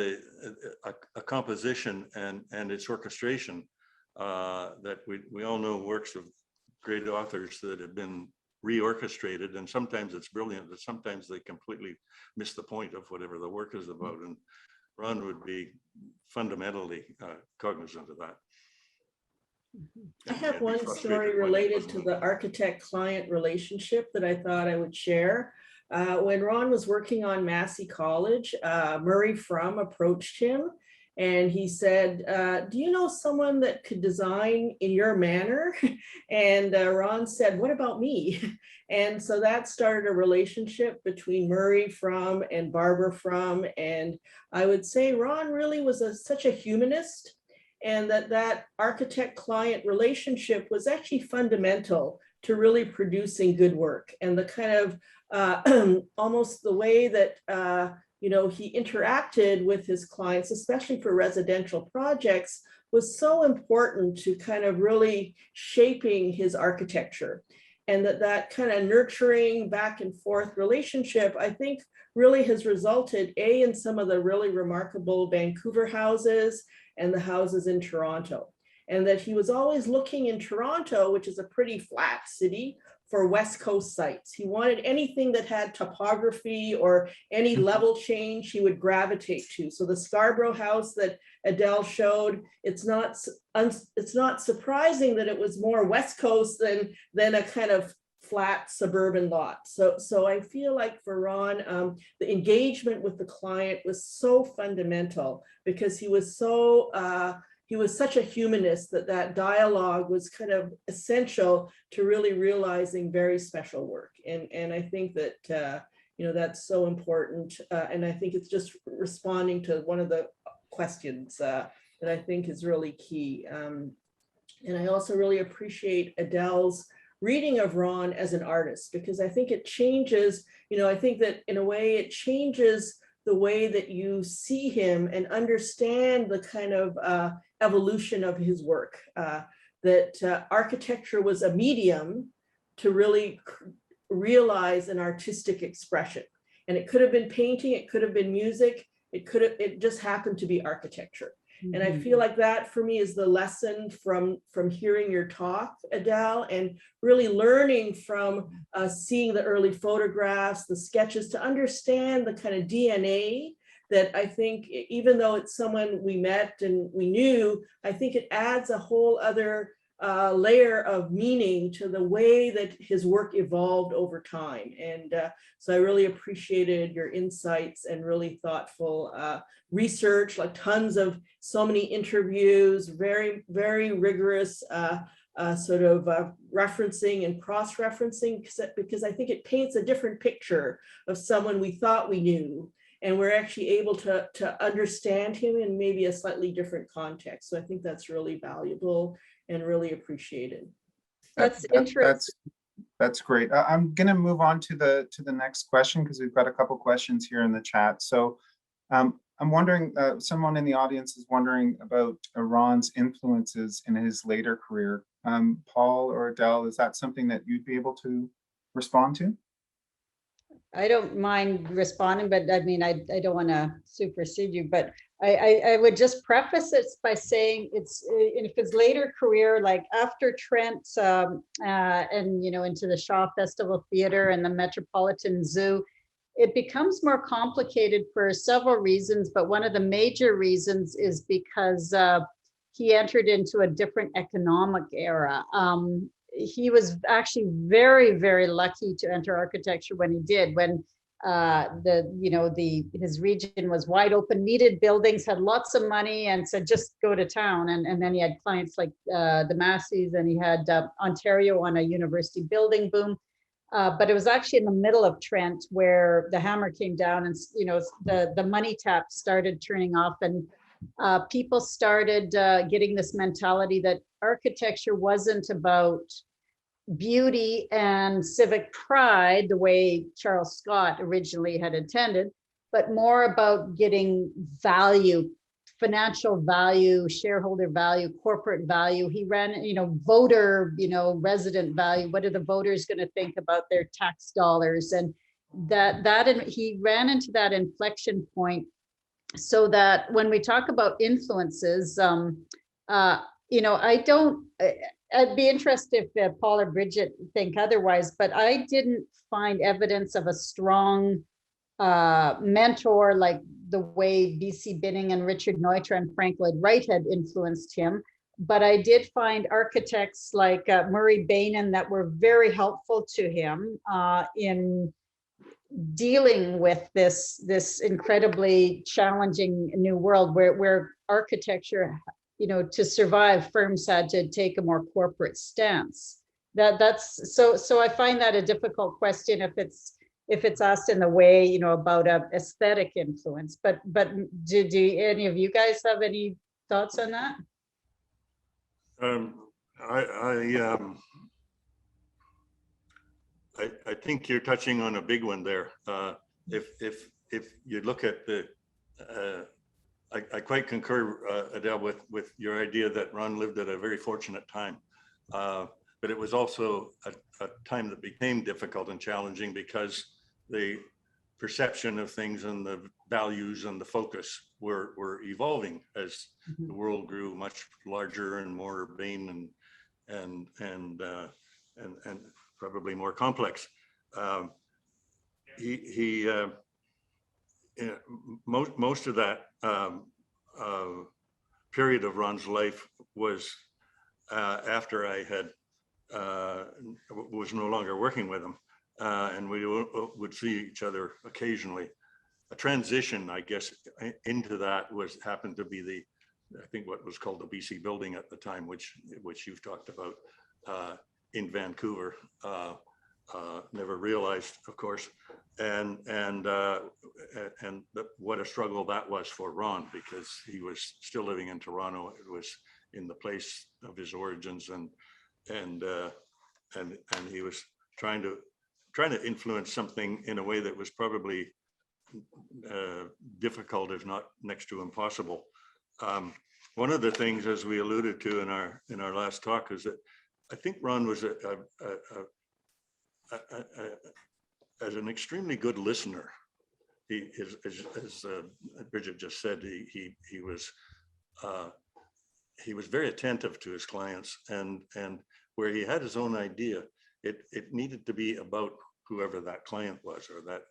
a composition and its orchestration that we all know works of great authors that have been reorchestrated, and sometimes it's brilliant, but sometimes they completely miss the point of whatever the work is about. And Ron would be fundamentally cognizant of that. I have one story related to the architect-client relationship that I thought I would share. When Ron was working on Massey College, Murray Frum approached him and he said, "Do you know someone that could design in your manner?" And Ron said, "What about me?" And so that started a relationship between Murray Frum and Barbara Frum. And I would say Ron really was such a humanist, and that architect-client relationship was actually fundamental to really producing good work. And the kind of almost the way that he interacted with his clients, especially for residential projects, was so important to kind of really shaping his architecture. And that kind of nurturing back and forth relationship, I think, really has resulted in some of the really remarkable Vancouver houses and the houses in Toronto. And that he was always looking in Toronto, which is a pretty flat city, for West Coast sites. He wanted anything that had topography or any level change he would gravitate to. So the Scarborough house that Adele showed, it's not surprising that it was more West Coast than a kind of flat suburban lot. So I feel like for Ron, the engagement with the client was so fundamental, because he was such a humanist that dialogue was kind of essential to really realizing very special work. And I think that, that's so important. And I think it's just responding to one of the questions that I think is really key. And I also really appreciate Adele's reading of Ron as an artist, because I think it changes, I think that in a way it changes the way that you see him and understand the kind of evolution of his work, that architecture was a medium to really realize an artistic expression. And it could have been painting, it could have been music, it just happened to be architecture. Mm-hmm. And I feel like that for me is the lesson from hearing your talk, Adele, and really learning from seeing the early photographs, the sketches, to understand the kind of DNA that I think even though it's someone we met and we knew, I think it adds a whole other layer of meaning to the way that his work evolved over time. And so I really appreciated your insights and really thoughtful research, like so many interviews, very, very rigorous sort of referencing and cross-referencing, because I think it paints a different picture of someone we thought we knew, and we're actually able to understand him in maybe a slightly different context. So I think that's really valuable and really appreciated. That's interesting. That's great. I'm going to move on to the next question, because we've got a couple questions here in the chat. So I'm wondering, someone in the audience is wondering about Ron's influences in his later career. Paul or Adele, is that something that you'd be able to respond to? I don't mind responding, but I mean, I don't want to supersede you, but I would just preface it by saying it's in his later career, like after Trent and, you know, into the Shaw Festival Theatre and the Metropolitan Zoo, it becomes more complicated for several reasons, but one of the major reasons is because he entered into a different economic era. He was actually very, very lucky to enter architecture when he did, when his region was wide open, needed buildings, had lots of money, and said, just go to town. And then he had clients like the Masseys, and he had Ontario on a university building boom. But it was actually in the middle of Trent where the hammer came down, and the money tap started turning off, and people started getting this mentality that architecture wasn't about beauty and civic pride the way Charles Scott originally had intended, but more about getting value, financial value, shareholder value, corporate value. He ran, voter, resident value. What are the voters going to think about their tax dollars? And he ran into that inflection point, so that when we talk about influences, I'd be interested if Paul or Bridget think otherwise, but I didn't find evidence of a strong mentor like the way B.C. Binning and Richard Neutra and Frank Lloyd Wright had influenced him. But I did find architects like Murray Beynon that were very helpful to him in dealing with this incredibly challenging new world where architecture, to survive, firms had to take a more corporate stance. That's so I find that a difficult question if it's asked in the way, about a aesthetic influence. But do any of you guys have any thoughts on that? I think you're touching on a big one there. If you look at the I quite concur, Adele, with your idea that Ron lived at a very fortunate time. But it was also a time that became difficult and challenging because the perception of things and the values and the focus were evolving as the world grew much larger and more urbane and probably more complex. Most of that period of Ron's life was after I was no longer working with him, and we would see each other occasionally. A transition, I guess, into that happened to be I think what was called the BC building at the time, which you've talked about in Vancouver. Never realized, of course, and what a struggle that was for Ron, because he was still living in Toronto. It was in the place of his origins, and he was trying to influence something in a way that was probably difficult, if not next to impossible. One of the things, as we alluded to in our last talk, is that I think Ron was as an extremely good listener. As Bridget just said, he was very attentive to his clients, and where he had his own idea, it needed to be about whoever that client was or that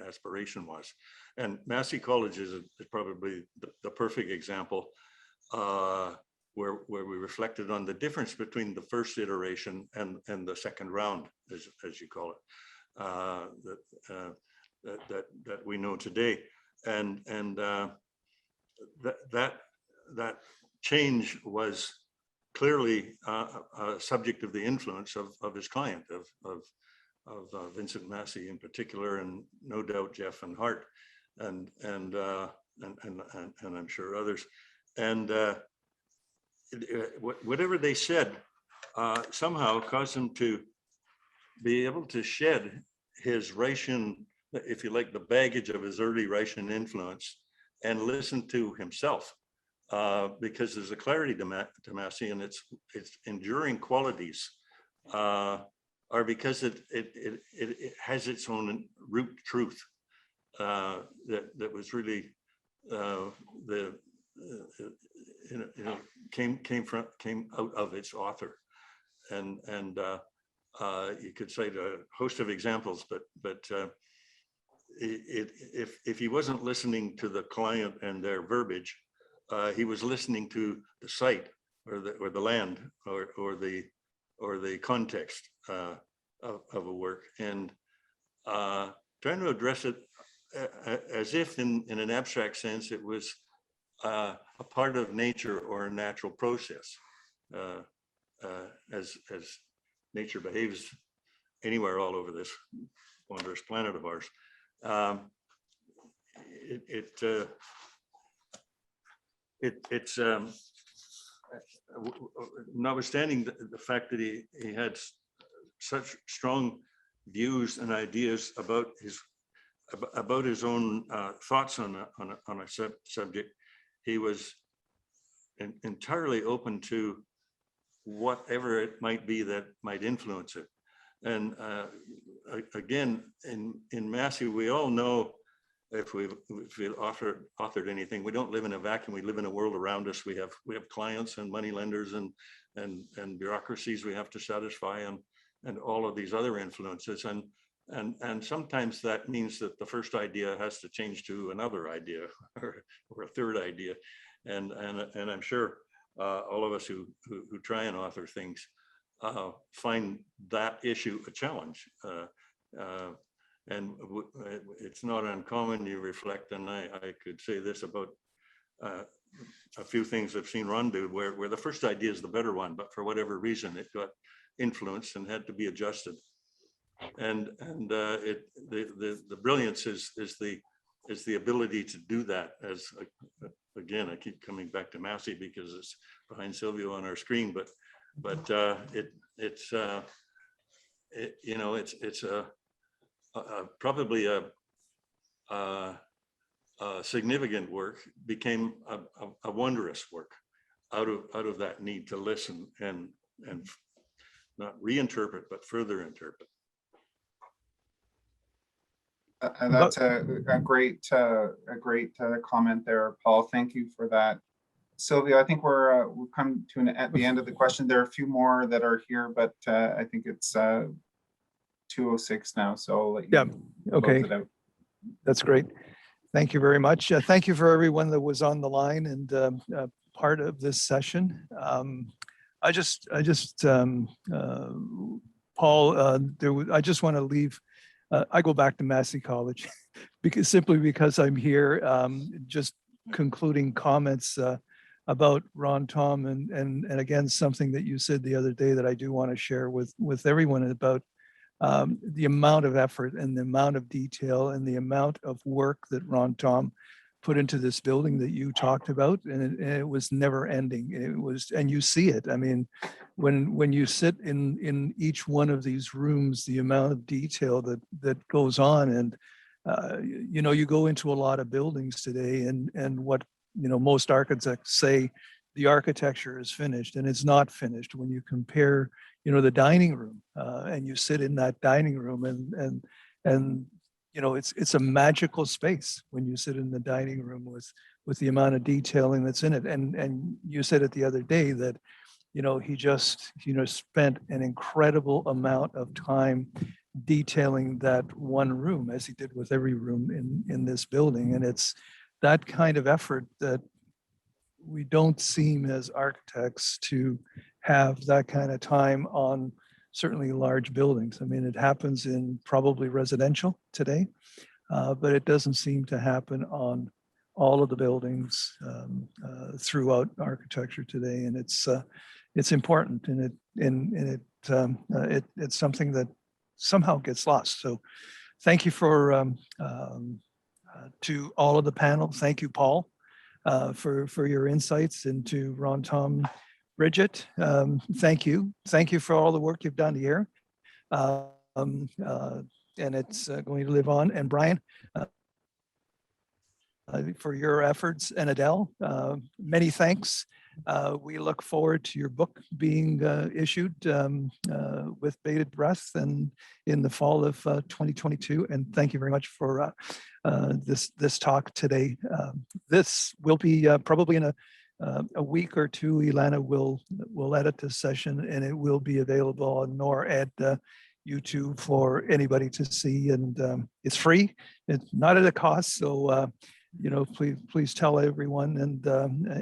aspiration was. And Massey College is probably the perfect example where we reflected on the difference between the first iteration and the second round, as you call it, that we know today. And that change was clearly a subject of the influence of his client, of Vincent Massey in particular, and no doubt Jeff and Hart, and I'm sure others. And whatever they said somehow caused him to be able to shed his Reichian, if you like, the baggage of his early Reichian influence, and listen to himself, because there's a clarity to Massey, and its enduring qualities are because it has its own root truth that was really came out of its author, and you could cite a host of examples, but if he wasn't listening to the client and their verbiage, he was listening to the site or the land or the context of a work, and trying to address it as if in an abstract sense it was a part of nature or a natural process, as nature behaves anywhere all over this wondrous planet of ours. It's notwithstanding the fact that he had such strong views and ideas about his own thoughts on a subject, he was entirely open to whatever it might be that might influence it. And again, in Massey, we all know, if we've authored anything, we don't live in a vacuum. We live in a world around us. We have clients and money lenders and bureaucracies we have to satisfy, and all of these other influences. And sometimes that means that the first idea has to change to another idea or a third idea. And I'm sure all of us who try and author things find that issue a challenge. And it's not uncommon, you reflect, and I could say this about a few things I've seen Ron do, where the first idea is the better one, but for whatever reason it got influenced and had to be adjusted. And the brilliance is the ability to do that. As again, I keep coming back to Massey because it's behind Silvio on our screen, but it's probably a significant work became a wondrous work out of that need to listen and not reinterpret but further interpret. And that's a great comment there, Paul. Thank you for that. Sylvia, I think we've come to at the end of the question. There are a few more that are here, but I think it's 2:06 now, so I'll let you okay, close it out. That's great. Thank you very much. Thank you for everyone that was on the line and part of this session. I just Paul, I just want to leave. I go back to Massey College simply because I'm here. Just concluding comments about Ron Thom and again, something that you said the other day that I do want to share with everyone about the amount of effort and the amount of detail and the amount of work that Ron Thom put into this building that you talked about, and it was never ending. It was, and you see it. I mean, when you sit in each one of these rooms, the amount of detail that goes on, and you go into a lot of buildings today, and what most architects say, the architecture is finished, and it's not finished. When you compare, the dining room, and you sit in that dining room, and it's a magical space when you sit in the dining room with the amount of detailing that's in it. And you said it the other day that, he just, spent an incredible amount of time detailing that one room, as he did with every room in this building. And it's that kind of effort that we don't seem as architects to have that kind of time on certainly large buildings. I mean, it happens in probably residential today, but it doesn't seem to happen on all of the buildings throughout architecture today. And it's important, and it's something that somehow gets lost. So thank you to all of the panel. Thank you, Paul, for your insights, and to Ron Thom, Bridget. Thank you. Thank you for all the work you've done here. And it's going to live on. And Brian, for your efforts, and Adele, many thanks. We look forward to your book being issued with bated breath and in the fall of 2022. And thank you very much for this talk today. This will be probably in a week or two. Ilana will edit this session, and it will be available on NORR YouTube for anybody to see. And it's free. It's not at a cost. So please tell everyone and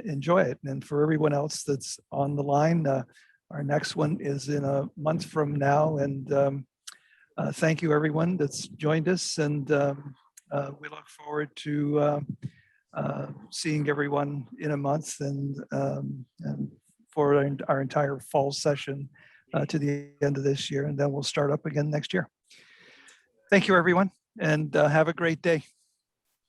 enjoy it. And for everyone else that's on the line, our next one is in a month from now. And thank you, everyone that's joined us. And we look forward to seeing everyone in a month and for our entire fall session to the end of this year. And then we'll start up again next year. Thank you, everyone, and have a great day.